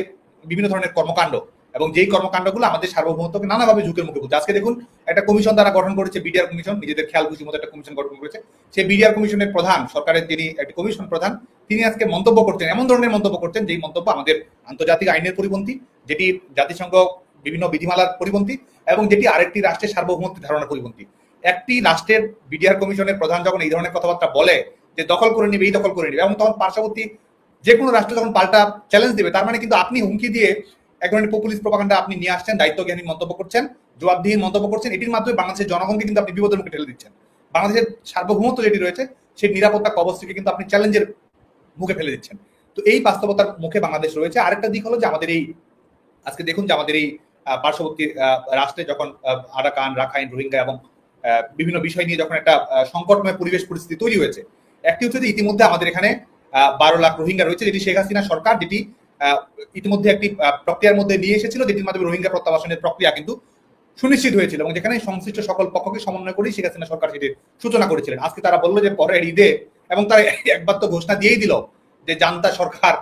বিভিন্ন ধরনের কর্মকাণ্ড এবং যেই কর্মকাণ্ডগুলো আমাদের সার্বভৌমত্বকে নানাভাবে ঝুঁকির মুখে ফেলছে। আজকে দেখুন একটা কমিশন তারা গঠন করেছে, বিডিআর কমিশন, নিজেদের খেয়াল খুশি মতো একটা কমিশন গঠন করেছে। সেই বিডিআর কমিশনের প্রধান, সরকারের যিনি একটি কমিশন প্রধান, তিনি আজকে মন্তব্য করছেন, এমন ধরনের মন্তব্য করছেন যেই মন্তব্য আমাদের আন্তর্জাতিক আইনের পরিপন্থী, যেটি জাতিসংঘ বিভিন্ন বিধিমালার পরিপন্থী এবং যেটি আরেকটি রাষ্ট্রের সার্বভৌমত্বের ধারণার পরিপন্থী। একটি রাষ্ট্রের বিডিআর কমিশনের প্রধান যখন এই ধরনের কথাবার্তা বলে যে দখল করে নিবে, এই দখল করে নিবে, এবং তখন পার্শ্ববর্তী যে কোনো রাষ্ট্র যখন পাল্টা চ্যালেঞ্জ দেবে, তার মানে কিন্তু আপনি হুমকি দিয়ে এক ধরনের পপুলিস্ট প্রপাগান্ডা আপনি নিয়ে আসছেন, দায়িত্বজ্ঞানী মন্তব্য করছেন, জবাবদিহীন মন্তব্য করছেন। এটির মাধ্যমে বাংলাদেশের জনগণকে কিন্তু আপনি বিপদের মুখে ঠেলে দিচ্ছেন। বাংলাদেশের সার্বভৌমত্ব যেটি রয়েছে সেই নিরাপত্তা কবচটিকে কিন্তু আপনি চ্যালেঞ্জের মুখে ফেলে দিচ্ছেন। তো এই বাস্তবতার মুখে বাংলাদেশ রয়েছে। আরেকটা দিক হলো যে আমাদের এই আজকে দেখুন যে আমাদের এই পার্শ্ববর্তী রাষ্ট্রে যখন আরাকান, রাখাইন, রোহিঙ্গা এবং বিভিন্ন বিষয় নিয়ে যখন একটা সংকটময় পরিবেশ পরিস্থিতি তৈরি হয়েছে, একটি হচ্ছে যে ইতিমধ্যে আমাদের এখানে 12 লাখ রোহিঙ্গা রয়েছে, যেটি শেখ হাসিনা সরকার যেটি ইতিমধ্যে একটি প্রক্রিয়ার মধ্যে নিয়ে এসেছিল, যেটির মাধ্যমে রোহিঙ্গা প্রত্যাবাসনের প্রক্রিয়া কিন্তু সুনিশ্চিত হয়েছিল এবং যেখানে সংশ্লিষ্ট সকল পক্ষকে সমন্বয় করে শেখ হাসিনা সরকার সেটির সূচনা করেছিলেন। আজকে তারা বললো যে পরের ঈদে, এবং তারা একবার তো ঘোষণা দিয়েই দিল যে জান্তা সরকার,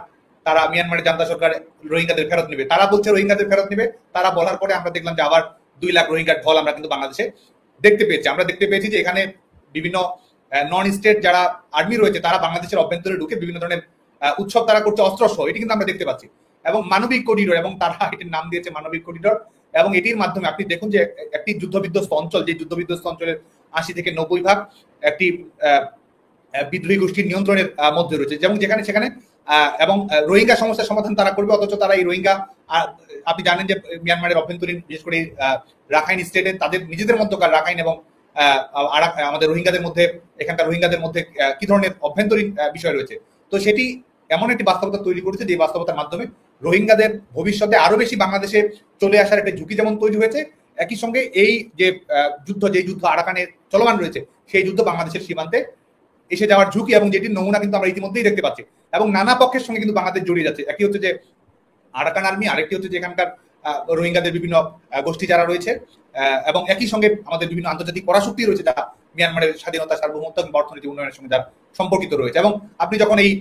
তারা মিয়ানমারের জান্তা সরকার রোহিঙ্গাদের ফেরত নেবে। তারা বলছে রোহিঙ্গাদের ফেরত নেবে, তারা বলার পরে আমরা দেখলাম যে আবার 2 লাখ রোহিঙ্গার ঢল আমরা কিন্তু বাংলাদেশে দেখতে পেয়েছি। আমরা দেখতে পেয়েছি যে এখানে বিভিন্ন নন স্টেট যারা আর্মি রয়েছে তারা বাংলাদেশের অভ্যন্তরে ঢুকে বিভিন্ন ধরনের উৎসব তারা করছে অস্ত্র সহ, এটি কিন্তু আমরা দেখতে পাচ্ছি। এবং মানবিক করিডোর, এবং তারা এটির নাম দিয়েছে মানবিক করিডোর, এবং এটির মাধ্যমে আপনি দেখুন যে একটি যুদ্ধবিধ্বস্ত অঞ্চল, যে যুদ্ধবিধ্বস্ত অঞ্চলের 80 থেকে 90% একটি বিদ্রোহী গোষ্ঠীর নিয়ন্ত্রণের মধ্যে রয়েছে, যেমন যেখানে সেখানে এবং রোহিঙ্গা সমস্যার সমাধান তারা করবে, অথচ তারা এই রোহিঙ্গা, আপনি জানেন যে মিয়ানমারের অভ্যন্তরীণ বিশেষ করে রাখাইন স্টেটে তাদের নিজেদের মধ্যকার রাখাইন এবং আমাদের রোহিঙ্গাদের মধ্যে, এখানকার রোহিঙ্গাদের মধ্যে কি ধরনের অভ্যন্তরীণ বিষয় রয়েছে। তো সেটি এমন একটি বাস্তবতা তৈরি করেছে যে বাস্তবতার মাধ্যমে রোহিঙ্গাদের ভবিষ্যতে আরো বেশি বাংলাদেশে চলে আসার একটা ঝুঁকি যেমন তৈরি হয়েছে, একই সঙ্গে এই যে যুদ্ধ আরাকানে চলমান রয়েছে সেই যুদ্ধ বাংলাদেশের সীমান্তে এসে যাওয়ার ঝুঁকি এবং যেটির নমুনা কিন্তু আমরা ইতিমধ্যেই দেখতে পাচ্ছি এবং নানা পক্ষের সঙ্গে কিন্তু বাংলাদেশ জড়িয়ে যাচ্ছে। একটি হচ্ছে যে আরাকান আর্মি, আরেকটি হচ্ছে যে এখানকার রোহিঙ্গাদের বিভিন্ন গোষ্ঠী যারা রয়েছে, এবং একই সঙ্গে আমাদের বিভিন্ন আন্তর্জাতিক পরাশক্তি রয়েছে যারা মিয়ানমারের স্বাধীনতা, সার্বভৌমত্ব এবং অর্থনীতি উন্নয়নের সঙ্গে যারা সম্পর্কিত রয়েছে। এবং আপনি যখন এই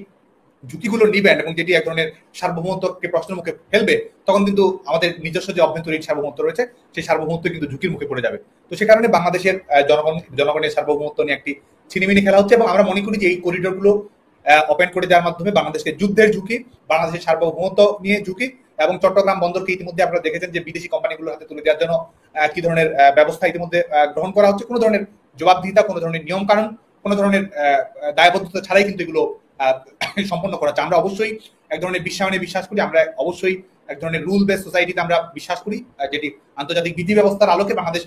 ঝুঁকিগুলো নিবেন এবং যেটি এক ধরনের সার্বভৌমত্বকে প্রশ্নের মুখে ফেলবে, তখন কিন্তু আমাদের নিজস্ব যে অভ্যন্তরীণ সার্বভৌমত্ব রয়েছে সেই সার্বভৌমত্ব কিন্তু ঝুঁকির মুখে পড়ে যাবে। তো সে কারণে বাংলাদেশের জনগণের সার্বভৌমত্ব নিয়ে একটি ছিনিমিনি খেলা হচ্ছে এবং আমরা মনে করি যে এই করিডোরগুলো ওপেন করে দেওয়ার মাধ্যমে বাংলাদেশকে যুদ্ধের ঝুঁকি, বাংলাদেশের সার্বভৌমত্ব নিয়ে ঝুঁকি এবং চট্টগ্রাম বন্দরকে ইতিমধ্যে আপনারা দেখেছেন যে বিদেশি কোম্পানিগুলোর হাতে তুলে দেওয়ার জন্য কি ধরনের ব্যবস্থা ইতিমধ্যে গ্রহণ করা হচ্ছে। কোনো ধরনের জবাবদিহিতা, কোনো ধরনের নিয়ম কানুন, কোনো ধরনের দায়বদ্ধতা ছাড়াই কিন্তু এগুলো সম্পন্ন করা হচ্ছে। আমরা অবশ্যই এক ধরনের বিশ্বায়নে বিশ্বাস করি, আমরা অবশ্যই এক ধরনের রুল বেস সোসাইটিতে আমরা বিশ্বাস করি, যেটি আন্তর্জাতিক বিধি ব্যবস্থার আলোকে বাংলাদেশ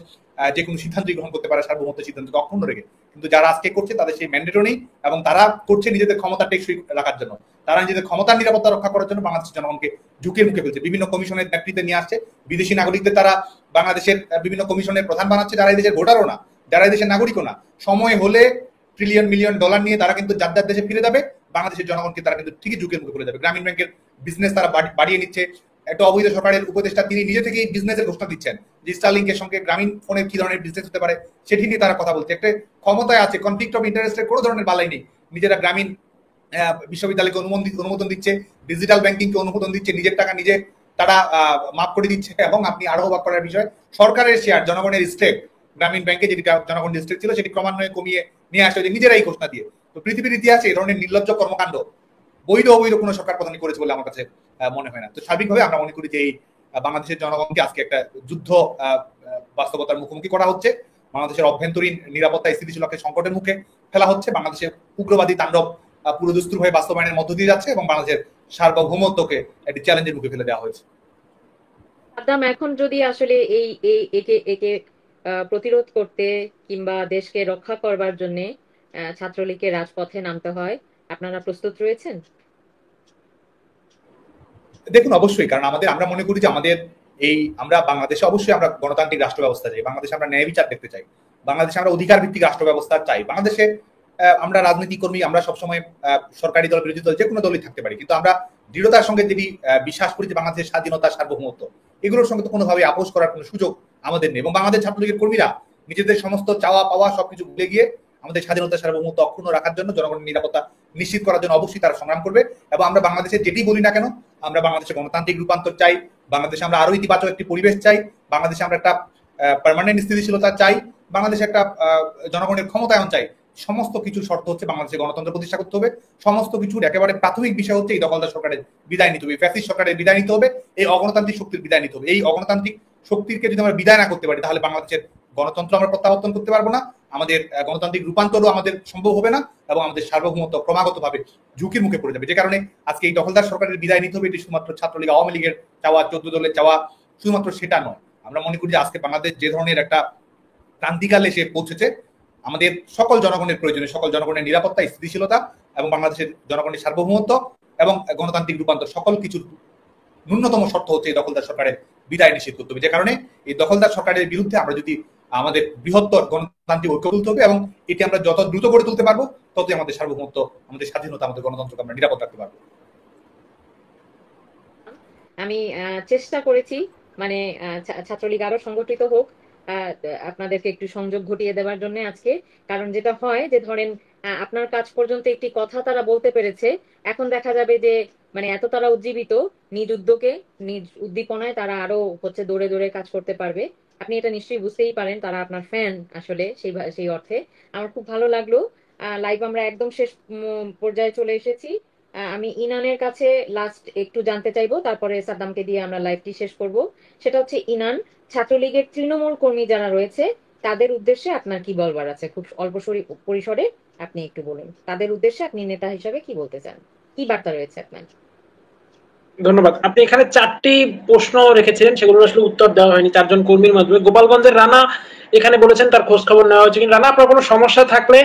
যে কোনো সিদ্ধান্তই গ্রহণ করতে পারে সার্বভৌমত্ব সিদ্ধান্তকে অক্ষুণ্ণ রেখে। কিন্তু যারা আজকে করছে তাদের সেই ম্যান্ডেটও নেই এবং তারা করছে নিজেদের ক্ষমতা টেকসই রাখার জন্য, তারা নিজেদের ক্ষমতার নিরাপত্তা রক্ষা করার জন্য বাংলাদেশের জনগণকে ঝুঁকির মুখে ফেলছে। বিভিন্ন কমিশনের নেতৃত্বে নিয়ে আসছে, বিদেশি নাগরিকদের তারা বাংলাদেশের বিভিন্ন কমিশনের প্রধান বানাচ্ছে যারা এই দেশের ভোটারও না, যারা এই দেশের নাগরিকও না। সময় হলে ট্রিলিয়ন মিলিয়ন ডলার নিয়ে তারা কিন্তু যার যার দেশে ফিরে যাবে, বাংলাদেশের জনগণকে তারা কিন্তু ঠিকই ঝুঁকির মুখে ফেলে যাবে। গ্রামীণ ব্যাংকের বিজনেস তারা বাড়িয়ে নিচ্ছে, একটা অবৈধ সরকারের উপদেষ্টা তিনি নিজে থেকেই বিজনেসের ঘোষণা দিচ্ছেন যে স্টারলিংকের সঙ্গে গ্রামীণ ফোনের কি ধরনের বিজনেস হতে পারে সেটি নিয়ে তারা কথা বলছে। একটা ক্ষমতায় আছে, কনফ্লিক্ট অফ ইন্টারেস্টের কোনো ধরনের বালাই নেই। নিজেরা গ্রামীণ বিশ্ববিদ্যালয়কে অনুমোদন দিচ্ছে, ডিজিটাল ব্যাংকিংকে অনুমোদন দিচ্ছে, নিজের টাকা নিজে তারা মাফ করে দিচ্ছে এবং আপনি আরো অবাক করার বিষয়, সরকারের শেয়ার, জনগণের স্টেক গ্রামীণ ব্যাংকে যেটি জনগণের স্টেক ছিল সেটি ক্রমান্বয়ে কমিয়ে নিয়ে আসা হয়েছে নিজেরাই ঘোষণা দিয়ে। তো পৃথিবীর ইতিহাসে এই ধরনের নির্লজ্জ কর্মকাণ্ড বৈধ অবৈধ কোনো সরকার প্রধানই করেছে বলে আমার কাছে মনে হয় না। তো স্বাভাবিকভাবে আমরা মনে করি যে এই বাংলাদেশের জনগণকে আজকে একটা যুদ্ধ বাস্তবতার মুখোমুখি করা হচ্ছে। বাংলাদেশের অভ্যন্তরীণ নিরাপত্তা স্থিতিশীলকে সংকটের মুখে ফেলা হচ্ছে। বাংলাদেশের উগ্রবাদী তাণ্ডব পুরো দুস্তুরভাবে বাস্তবায়নের মধ্য দিয়ে যাচ্ছে এবং বাংলাদেশের সার্বভৌমত্বকে একটি চ্যালেঞ্জের মুখে ফেলে দেওয়া হয়েছে। সাদ্দাম, এখন যদি আসলে এই একে একে প্রতিরোধ করতে কিংবা দেশকে রক্ষা করবার জন্য ছাত্রলীগকে রাজপথে নামতে হয়, আপনারা প্রস্তুত রয়েছেন? দেখুন, অবশ্যই, কারণ আমরা মনে করি যে আমরা বাংলাদেশে অবশ্যই আমরা গণতান্ত্রিক রাষ্ট্র ব্যবস্থা চাই, বাংলাদেশে আমরা ন্যায় বিচার দেখতে চাই, বাংলাদেশে আমরা অধিকার ভিত্তিক রাষ্ট্র ব্যবস্থা চাই। বাংলাদেশে আমরা রাজনীতি কর্মী, আমরা সবসময় সরকারি দল, বিরোধী দল, যে কোনো দলই থাকতে পারি, কিন্তু আমরা দৃঢ়তার সঙ্গে যদি বিশ্বাস করি যে বাংলাদেশের স্বাধীনতা, সার্বভৌমত্ব, এগুলোর সঙ্গে তো কোনোভাবে আপোষ করার কোনো সুযোগ আমাদের নেই। এবং বাংলাদেশ ছাত্রলীগের কর্মীরা নিজেদের সমস্ত চাওয়া পাওয়া সবকিছু ভুলে গিয়ে আমাদের স্বাধীনতা, সার্বভৌমত্ব অক্ষুণ্ণ রাখার জন্য, জনগণের নিরাপত্তা নিশ্চিত করার জন্য অবশ্যই তারা সংগ্রাম করবে। এবং আমরা বাংলাদেশে যেটি বলি না কেন, আমরা বাংলাদেশে গণতান্ত্রিক রূপান্তর চাই, বাংলাদেশে আমরা আরো ইতিবাচক একটি পরিবেশ চাই, বাংলাদেশে আমরা একটা পার্মানেন্ট স্থিতিশীলতা চাই, বাংলাদেশে একটা জনগণের ক্ষমতায়ন চাই। সমস্ত কিছুর শর্ত হচ্ছে বাংলাদেশে গণতন্ত্র প্রতিষ্ঠা করতে হবে। সমস্ত কিছুর একেবারে প্রাথমিক বিষয় হচ্ছে এই দখলদার সরকারের বিদায় নিতে হবে, ফ্যাসিস্ট সরকারের বিদায় নিতে হবে, এই অগণতান্ত্রিক শক্তির বিদায় নিতে হবে। এই অগণতান্ত্রিক শক্তিকে যদি আমরা বিদায় না করতে পারি, তাহলে বাংলাদেশের গণতন্ত্র আমরা প্রত্যাবর্তন করতে পারবো না, আমাদের গণতান্ত্রিক রূপান্তরও আমাদের সম্ভব হবে না, এবং আমাদের সার্বভৌমত্ব ক্রমাগতভাবে ঝুঁকির মুখে পড়ে যাবে। যে কারণে আজকে এই দখলদার সরকারের বিদায় নিতে হবে। এটি শুধুমাত্র ছাত্রলীগ, আওয়ামী লীগের চাওয়া, 14 দলের চাওয়া, শুধুমাত্র সেটা নয়। আমরা মনে করি যে আজকে বাংলাদেশ যে ধরনের একটা ক্রান্তিকালে এসে পৌঁছেছে, আমাদের সকল জনগণের প্রয়োজনে, সকল জনগণের নিরাপত্তা, স্থিতিশীলতা এবং বাংলাদেশের জনগণের সার্বভৌমত্ব এবং গণতান্ত্রিক রূপান্তর, সকল কিছুর ন্যূনতম শর্ত হচ্ছে এই দখলদার সরকারের বিদায় নিশ্চিত করতে হবে। যে কারণে এই দখলদার সরকারের বিরুদ্ধে আমরা যদি আমাদের বৃহত্তর গণতান্ত্রিক ঐক্য তুলতে হবে, এবং এটি আমরা যত দ্রুত গড়ে তুলতে পারবো, ততই আমাদের সার্বভৌমত্ব, আমাদের স্বাধীনতা, আমাদের গণতন্ত্রকে আমরা নিরাপদ রাখতে পারবো। আমি চেষ্টা করেছি মানে ছাত্রলীগ আরো সংগঠিত হোক, আপনাদেরকে একটু সংযোগ ঘটিয়ে দেওয়ার জন্য আজকে। কারণ যেটা হয় যে ধরেন আপনার কাজ পর্যন্ত একটি কথা তারা বলতে পেরেছে, এখন দেখা যাবে যে মানে এত তারা উজ্জীবিত, নিজ উদ্যোগে, নিজ উদ্দীপনায় তারা আরো হচ্ছে দৌড়ে দৌড়ে কাজ করতে পারবে। আপনি এটা নিশ্চয়ই বুঝতেই পারেন, তারা আপনার ফ্যান আসলে সেই অর্থে। আমার খুব ভালো লাগলো। লাইভ আমরা একদম শেষ পর্যায়ে চলে এসেছি। আমি ইনানের কাছে লাস্ট একটু জানতে চাইবো, তারপরে সাদ্দামকে দিয়ে আমরা লাইভটি শেষ করব। সেটা হচ্ছে, ইনান, ছাত্রলীগের তৃণমূল কর্মী যারা রয়েছে তাদের উদ্দেশ্যে আপনার কি বলবার আছে? খুব অল্প পরিসরে আপনি একটু বলুন, তাদের উদ্দেশ্যে আপনি নেতা হিসাবে কি বলতে চান, কি বার্তা রয়েছে আপনার? ধন্যবাদ। আপনি এখানে 4টি প্রশ্ন রেখেছিলেন, সেগুলোর আসলে উত্তর দেওয়া হয়নি 4 জন কর্মীর মাধ্যমে। গোপালগঞ্জের রানা এখানে বলেছেন তার খোঁজ খবর নেওয়া হয়েছে কিনা। রানা, আপনার কোনো সমস্যা থাকলে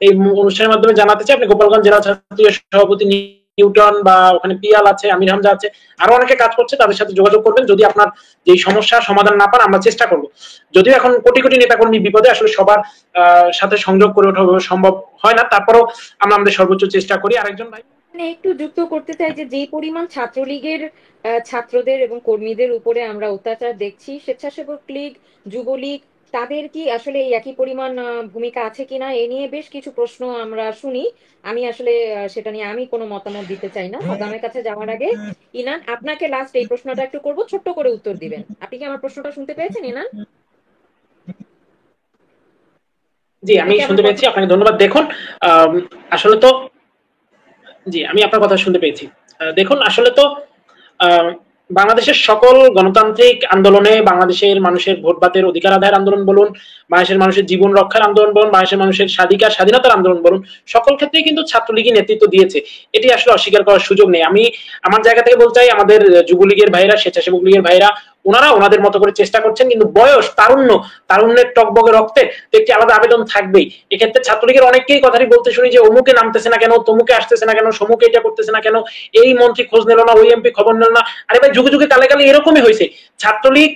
এই অনুষ্ঠানের মাধ্যমে জানাতে চাই। আপনি গোপালগঞ্জ জেলা ছাত্রলীগের সভাপতি নিউটন বা ওখানে পিয়াল আছে, আমির হামজা আছে, আরো অনেকে কাজ করছে, তাদের সাথে যোগাযোগ করবেন। যদি আপনার যে সমস্যার সমাধান না পান, আমরা চেষ্টা করব। যদিও এখন কোটি কোটি নেতাকর্মী বিপদে, আসলে সবার সাথে সংযোগ করে ওঠা সম্ভব হয় না, তারপরও আমরা আমাদের সর্বোচ্চ চেষ্টা করি। আরেকজন ভাই একটু যুক্ত করতে চাই যে যেই পরিমাণ ছাত্রলীগের ছাত্রদের এবং কর্মীদের উপরে আমরা অত্যাচার দেখছি, স্বেচ্ছাসেবক লীগ, যুবলীগ, তাদের কি আসলে এই একই পরিমাণ ভূমিকা আছে কিনা, এ নিয়ে বেশ কিছু প্রশ্ন আমরা শুনি। আমি আসলে সেটা নিয়ে আমি কোনো মতামত দিতে চাই না। সাদ্দামের কাছে যাওয়ার আগে ইনান, আপনাকে লাস্ট এই প্রশ্নটা একটু করব, ছোট্ট করে উত্তর দিবেন। আপনি কি আমার প্রশ্নটা শুনতে পেয়েছেন ইনান? জি, আমি শুনতে পেয়েছি। আপনাকে ধন্যবাদ। দেখুন, আসলে তো জি, আমি আপনার কথা শুনতে পেয়েছি। দেখুন, আসলে তো বাংলাদেশের সকল গণতান্ত্রিক আন্দোলনে, বাংলাদেশের মানুষের ভোট বাতের অধিকার আদায়ের আন্দোলন বলুন, বাংলাদেশের মানুষের জীবন রক্ষার আন্দোলন বলুন, বাংলাদেশের মানুষের স্বাধীনতার আন্দোলন বলুন, সকল ক্ষেত্রেই কিন্তু ছাত্রলীগই নেতৃত্ব দিয়েছে। এটি আসলে অস্বীকার করার সুযোগ নেই। আমি আমার জায়গা থেকে বলতে চাই, আমাদের যুবলীগের ভাইরা, স্বেচ্ছাসেবক লীগের ভাইরা, ওনারা ওনাদের মতো করে চেষ্টা করছেন, কিন্তু বয়স, তারুণ্যের টকবগে রক্তে তো একটি আলাদা আবেদন থাকবেই। এক্ষেত্রে ছাত্রলীগের অনেকেই কথাটি বলতে শুনি যে অমুকে নামতেছে না কেন, তমুকে আসতেছে না কেন, সমুকে এটা করতেছে না কেন, এই মন্ত্রী খোঁজ নিল না, ওই এমপি খবর নিল না। আরে ভাই, যুগে যুগে কালে কালে এরকমই হয়েছে। ছাত্রলীগ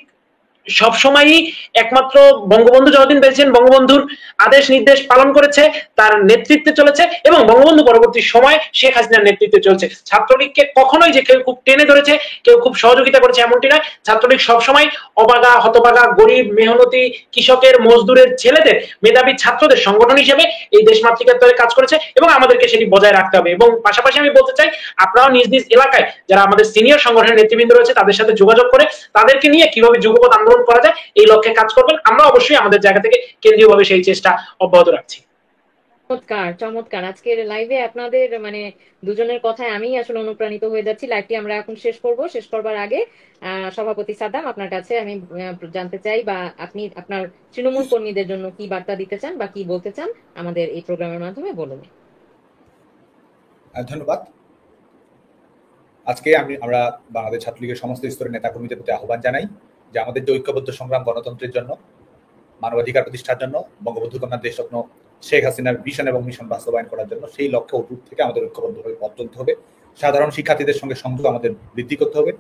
সবসময়ই একমাত্র বঙ্গবন্ধু যতদিন বেঁচেছেন, বঙ্গবন্ধুর আদেশ নির্দেশ পালন করেছে, তার নেতৃত্বে চলেছে, এবং বঙ্গবন্ধু পরবর্তী সময় শেখ হাসিনার নেতৃত্বে চলছে। ছাত্রলীগকে কখনোই যে কেউ খুব টেনে ধরেছে, কেউ খুব সহযোগিতা করেছে, এমনটি নয়। ছাত্রলীগ সবসময় অবাগা, হতবাগা, গরিব, মেহনতি, কৃষকের, মজদুরের ছেলেদের, মেধাবী ছাত্রদের সংগঠন হিসেবে এই দেশমাতৃকার তরে কাজ করেছে, এবং আমাদেরকে সেটি বজায় রাখতে হবে। এবং পাশাপাশি আমি বলতে চাই, আপনারাও নিজ নিজ এলাকায় যারা আমাদের সিনিয়র সংগঠনের নেতৃবৃন্দ রয়েছে, তাদের সাথে যোগাযোগ করে তাদেরকে নিয়ে কিভাবে যুগপৎ আন্দোলন করা যায় এই লক্ষ্যে কাজ করবেন। আমরা অবশ্যই আমাদের জায়গা থেকে কেন্দ্রীয়ভাবে সেই চেষ্টা অব্যাহত রাখছি। চমৎকার চমৎকার। আজকের লাইভে আপনাদের মানে দুজনের কথায় আমি আসলে অনুপ্রাণিত হয়ে যাচ্ছি। লাইভটি আমরা এখন শেষ করব। শেষ করবার আগে সভাপতি সাদ্দাম, আপনার কাছে আমি জানতে চাই, বা আপনি আপনার তৃণমূল কর্মীদের জন্য কি বার্তা দিতে চান বা কি বলতে চান আমাদের এই প্রোগ্রামের মাধ্যমে বলুন। ধন্যবাদ। আজকে আমরা বাংলাদেশ ছাত্রলীগের সমস্ত স্তরের নেতাকর্মীদের প্রতি আহ্বান জানাই যে আমাদের যে ঐক্যবদ্ধ সংগ্রাম গণতন্ত্রের জন্য, মানবাধিকার প্রতিষ্ঠার জন্য, বঙ্গবন্ধু কন্যার দেশস্বপ্ন শেখ হাসিনার ভিশন এবং মিশন বাস্তবায়ন করার জন্য, সেই লক্ষ্যে অটুট থেকে আমাদের ঐক্যবদ্ধভাবে পথ চলতে হবে। সাধারণ শিক্ষার্থীদের সঙ্গে সংযোগ আমাদের বৃদ্ধি করতে হবে।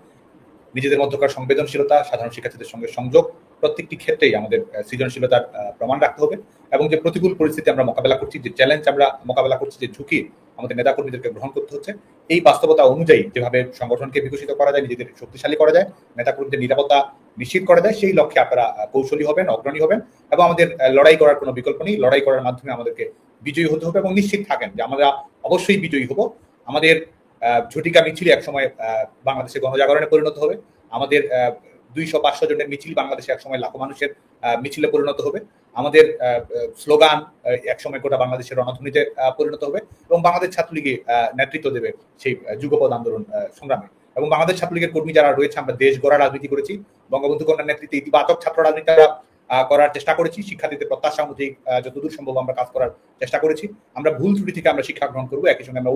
নিজেদের মধ্যকার সংবেদনশীলতা, সাধারণ শিক্ষার্থীদের সঙ্গে সংযোগ, প্রত্যেকটি ক্ষেত্রেই আমাদের সৃজনশীলতার প্রমাণ রাখতে হবে। এবং যে প্রতিকূল পরিস্থিতি আমরা মোকাবেলা করছি, যে চ্যালেঞ্জ আমরা মোকাবেলা করছি, যে ঝুঁকি আমাদের নেতাকর্মীদেরকে গ্রহণ করতে হচ্ছে, এই বাস্তবতা অনুযায়ী যেভাবে সংগঠনকে বিকশিত করা যায়, নিজেদের শক্তিশালী করা যায়, নেতাকর্মীদের নিরাপত্তা নিশ্চিত করা যায়, সেই লক্ষ্যে আপনারা কৌশলী হবেন, অগ্রণী হবেন। এবং আমাদের লড়াই করার কোনো বিকল্প নেই। লড়াই করার মাধ্যমে আমাদেরকে বিজয়ী হতে হবে এবং নিশ্চিত থাকেন যে আমরা অবশ্যই বিজয়ী হব। আমাদের ঝটিকা মিছিল একসময় বাংলাদেশে গণজাগরণে পরিণত হবে। আমাদের 200-500 জনের মিছিল বাংলাদেশে একসময় লাখো মানুষের মিছিলে পরিণত হবে। আমাদের স্লোগান একসময় গোটা বাংলাদেশের রণধ্বনিতে পরিণত হবে এবং বাংলাদেশ ছাত্রলীগে নেতৃত্ব দেবে সেই যুগপৎ আন্দোলন সংগ্রামে। এবং বাংলাদেশ ছাত্রলীগের কর্মী যারা রয়েছে, আমরা দেশ গড়া রাজনীতি করেছি, বঙ্গবন্ধু কন্যার নেতৃত্বে ইতিবাচক ছাত্র রাজনীতি করার চেষ্টা করেছি, শিক্ষার্থীদের প্রত্যাশা অনুযায়ী যতদূর সম্ভব আমরা কাজ করার চেষ্টা করেছি। আমরা ভুল ত্রুটি থেকে আমরা শিক্ষা গ্রহণ করবো। একই সঙ্গে আমরা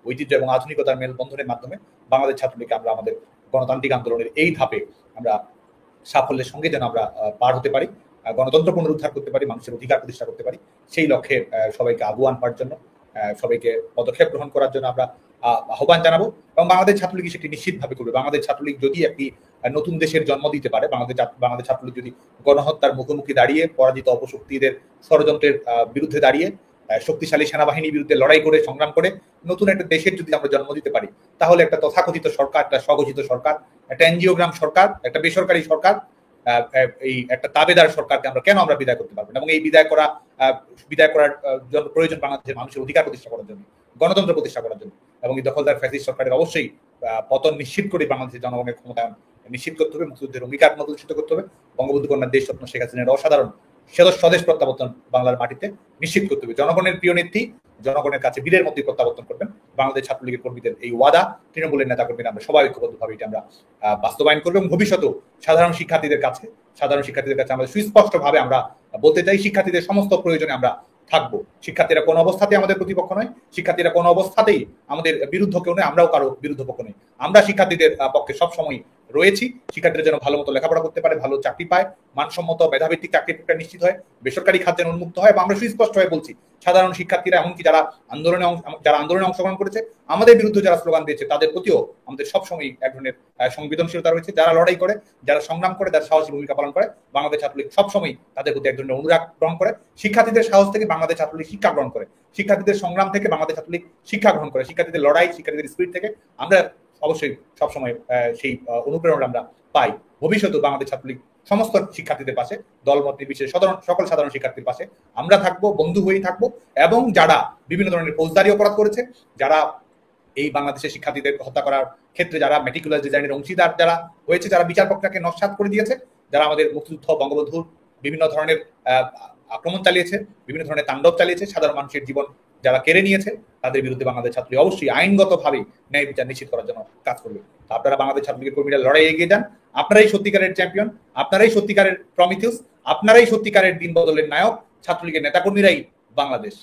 ঐতিহ্য এবং আধুনিকতার মেলবন্ধনের মাধ্যমে বাংলাদেশ ছাত্রলীগকে আমরা আমাদের গণতান্ত্রিক আন্দোলনের এই ধাপে আমরা সাফল্যের সঙ্গে যেন আমরা পার হতে পারি, গণতন্ত্র পুনরুদ্ধার করতে পারি, মানুষের অধিকার প্রতিষ্ঠা করতে পারি, সেই লক্ষ্যে সবাইকে আগুয়ান পাওয়ার জন্য, সবাইকে পদক্ষেপ গ্রহণ করার জন্য আমরা আহ্বান জানাবো। এবং বাংলাদেশ ছাত্রলীগ সেটি নিশ্চিতভাবে করবে। বাংলাদেশ ছাত্রলীগ যদি একটি নতুন দেশের জন্ম দিতে পারে, বাংলাদেশ ছাত্রলীগ যদি গণহত্যার মুখোমুখি দাঁড়িয়ে, পরাজিত অপশক্তিদের ষড়যন্ত্রের বিরুদ্ধে দাঁড়িয়ে, শক্তিশালী সেনাবাহিনীর বিরুদ্ধে লড়াই করে সংগ্রাম করে নতুন একটা দেশের যদি আমরা জন্ম দিতে পারি, তাহলে একটা তথাকথিত সরকার, একটা স্বঘোষিত সরকার, একটা এনজিওগ্রাম সরকার, একটা বেসরকারি সরকার, এই একটা তাবেদার সরকারকে আমরা কেন বিদায় করতে পারবো না? এবং এই বিদায় করার জন্য প্রয়োজন বাংলাদেশের মানুষের অধিকার প্রতিষ্ঠা করার জন্য, গণতন্ত্র প্রতিষ্ঠা করার জন্য। এবং এই দখলদার ফ্যাসিস্ট সরকারের অবশ্যই পতন নিশ্চিত করে বাংলাদেশের জনগণের ক্ষমতায়ন নিশ্চিত করতে হবে, মুক্তিযুদ্ধের অঙ্গীকার প্রতিষ্ঠিত করতে হবে, বঙ্গবন্ধু কন্যার দেশস্বপ্ন শেখ হাসিনার অসাধারণ স্বদেশ প্রত্যাবর্তন বাংলার মাটিতে নিশ্চিত করতে হবে। জনগণের প্রিয় নেত্রী জনগণের কাছে বীরের মধ্যে প্রত্যাবর্তন করবেন। বাংলাদেশ ছাত্রলীগের কর্মীদের এই ওয়াদা, তৃণমূলের নেতা কর্মীরা আমরা সবাই ঐক্যবদ্ধভাবে এটা আমরা বাস্তবায়ন করবো। এবং ভবিষ্যতেও সাধারণ শিক্ষার্থীদের কাছে আমরা সুস্পষ্টভাবে আমরা বলতে চাই, শিক্ষার্থীদের সমস্ত প্রয়োজনে আমরা থাকবো। শিক্ষার্থীরা কোনো অবস্থাতে আমাদের প্রতিপক্ষ নয়, শিক্ষার্থীরা কোনো অবস্থাতেই আমাদের বিরুদ্ধ কেউ নয়, আমরাও কারো বিরুদ্ধ পক্ষ নই। আমরা শিক্ষার্থীদের পক্ষে সবসময় রয়েছি। শিক্ষার্থীরা যেন ভালো মতো লেখাপড়া করতে পারে, ভালো চাকরি পায়, মানসম্মত মেধাভিত্তিক চাকরি প্রক্রিয়া নিশ্চিত হয়, বেসরকারি খাত যেন উন্মুক্ত হয়। এবং আমরা সুস্পষ্ট হয়ে বলছি, সাধারণ শিক্ষার্থীরা এমনকি যারা আন্দোলনে অংশগ্রহণ করেছে, আমাদের বিরুদ্ধে যারা স্লোগান দিয়েছে, তাদের প্রতিও আমাদের সবসময় এক ধরনের সংবেদনশীলতা রয়েছে। যারা লড়াই করে, যারা সংগ্রাম করে, যারা সাহসী ভূমিকা পালন করে, বাংলাদেশ ছাত্রলীগ সবসময় তাদের প্রতি এক ধরনের অনুরাগ গ্রহণ করে। শিক্ষার্থীদের সাহস থেকে বাংলাদেশ ছাত্রলীগ শিক্ষা গ্রহণ করে, শিক্ষার্থীদের সংগ্রাম থেকে বাংলাদেশ ছাত্রলীগ শিক্ষা গ্রহণ করে, শিক্ষার্থীদের লড়াই, শিক্ষার্থীদের স্পিরিট থেকে আমরা অবশ্যই সবসময় সেই অনুপ্রেরণা আমরা পাই। ভবিষ্যতে বাংলাদেশ ছাত্রলীগ সমস্ত শিক্ষার্থীদের পাশে, দলমত নির্বিশেষে সকল সাধারণ শিক্ষার্থীর পাশে আমরা থাকবো, বন্ধু হয়েই থাকবো। এবং যারা বিভিন্ন ধরনের ফৌজদারি অপরাধ করেছে, যারা এই বাংলাদেশের শিক্ষার্থীদের হত্যা করার ক্ষেত্রে যারা মেটিকুলাস ডিজাইনের অংশীদার যারা হয়েছে, যারা বিচার প্রক্রিয়াকে নস্যাৎ করে দিয়েছে, যারা আমাদের মুক্তিযুদ্ধ, বঙ্গবন্ধুর বিভিন্ন ধরনের আক্রমণ চালিয়েছে, বিভিন্ন ধরনের তাণ্ডব চালিয়েছে, সাধারণ মানুষের জীবন যারা কেড়ে নিয়েছে, তাদের বিরুদ্ধে বাংলাদেশ ছাত্রলীগ অবশ্যই আইনগতভাবে ন্যায় বিচার নিশ্চিত করার জন্য কাজ করবে। আপনারা বাংলাদেশ ছাত্রলীগের কর্মীরা লড়াই এগিয়ে যান। আপনারাই সত্যিকারের চ্যাম্পিয়ন, আপনারাই সত্যিকারের প্রমিথিউস, আপনারাই সত্যিকারের দিন বদলের নায়ক। ছাত্রলীগের নেতাকর্মীরাই বাংলাদেশ।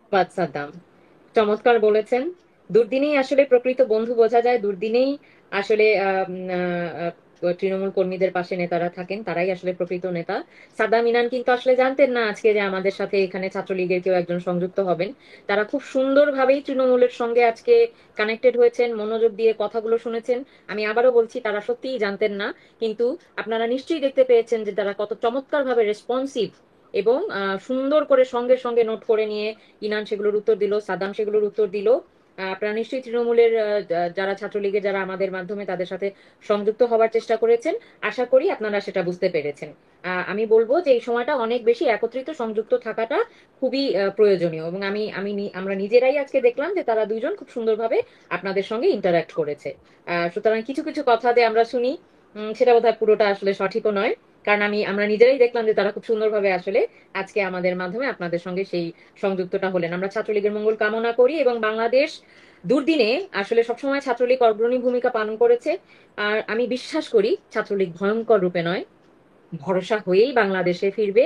ধন্যবাদ সাদ্দাম, চমৎকার বলেছেন। দুর্দিনেই আসলে প্রকৃত বন্ধু বোঝা যায়, দুর্দিনেই আসলে তৃণমূল কর্মীদের পাশে নেতারা থাকেন, তারাই আসলে প্রকৃত নেতা। সাদ্দাম ইনান কিন্তু আসলে জানতেন না আজকে যে আমাদের সাথে এখানে ছাত্রলীগের কেউ একজন সংযুক্ত হবেন। তারা খুব সুন্দরভাবেই তৃণমূলের সঙ্গে আজকে কানেক্টেড হয়েছেন, মনোযোগ দিয়ে কথাগুলো শুনেছেন। আমি আবারও বলছি, তারা সত্যিই জানতেন না, কিন্তু আপনারা নিশ্চয়ই দেখতে পেয়েছেন যে তারা কত চমৎকারভাবে রেসপন্সিভ এবং সুন্দর করে সঙ্গে সঙ্গে নোট করে নিয়ে ইনান সেগুলোর উত্তর দিল, সাদ্দাম সেগুলোর উত্তর দিল। আপনারা নিশ্চয়ই তৃণমূলের যারা ছাত্রলীগের যারা আমাদের মাধ্যমে তাদের সাথে সংযুক্ত হওয়ার চেষ্টা করেছেন, আশা করি আপনারা সেটা বুঝতে পেরেছেন। আমি বলবো যে এই সময়টা অনেক বেশি একত্রিত সংযুক্ত থাকাটা খুবই প্রয়োজনীয়। এবং আমরা নিজেরাই আজকে দেখলাম যে তারা দুইজন খুব সুন্দরভাবে আপনাদের সঙ্গে ইন্টারাক্ট করেছে। সুতরাং কিছু কিছু কথা দিয়ে আমরা শুনি, সেটা বোধহয় পুরোটা আসলে সঠিকও নয়। কারণ আমরা নিজেরাই দেখলাম যে তারা খুব সুন্দরভাবে আসলে আজকে আমাদের মাধ্যমে আপনাদের সঙ্গে সেই সংযুক্তটা হলেন। আমরা ছাত্রলীগের মঙ্গল কামনা করি এবং বাংলাদেশ দুর্দিনে আসলে সবসময় ছাত্রলীগ অগ্রণী ভূমিকা পালন করেছে। আর আমি বিশ্বাস করি ছাত্রলীগ ভয়ঙ্কর রূপে নয়, ভরসা হয়েই বাংলাদেশে ফিরবে।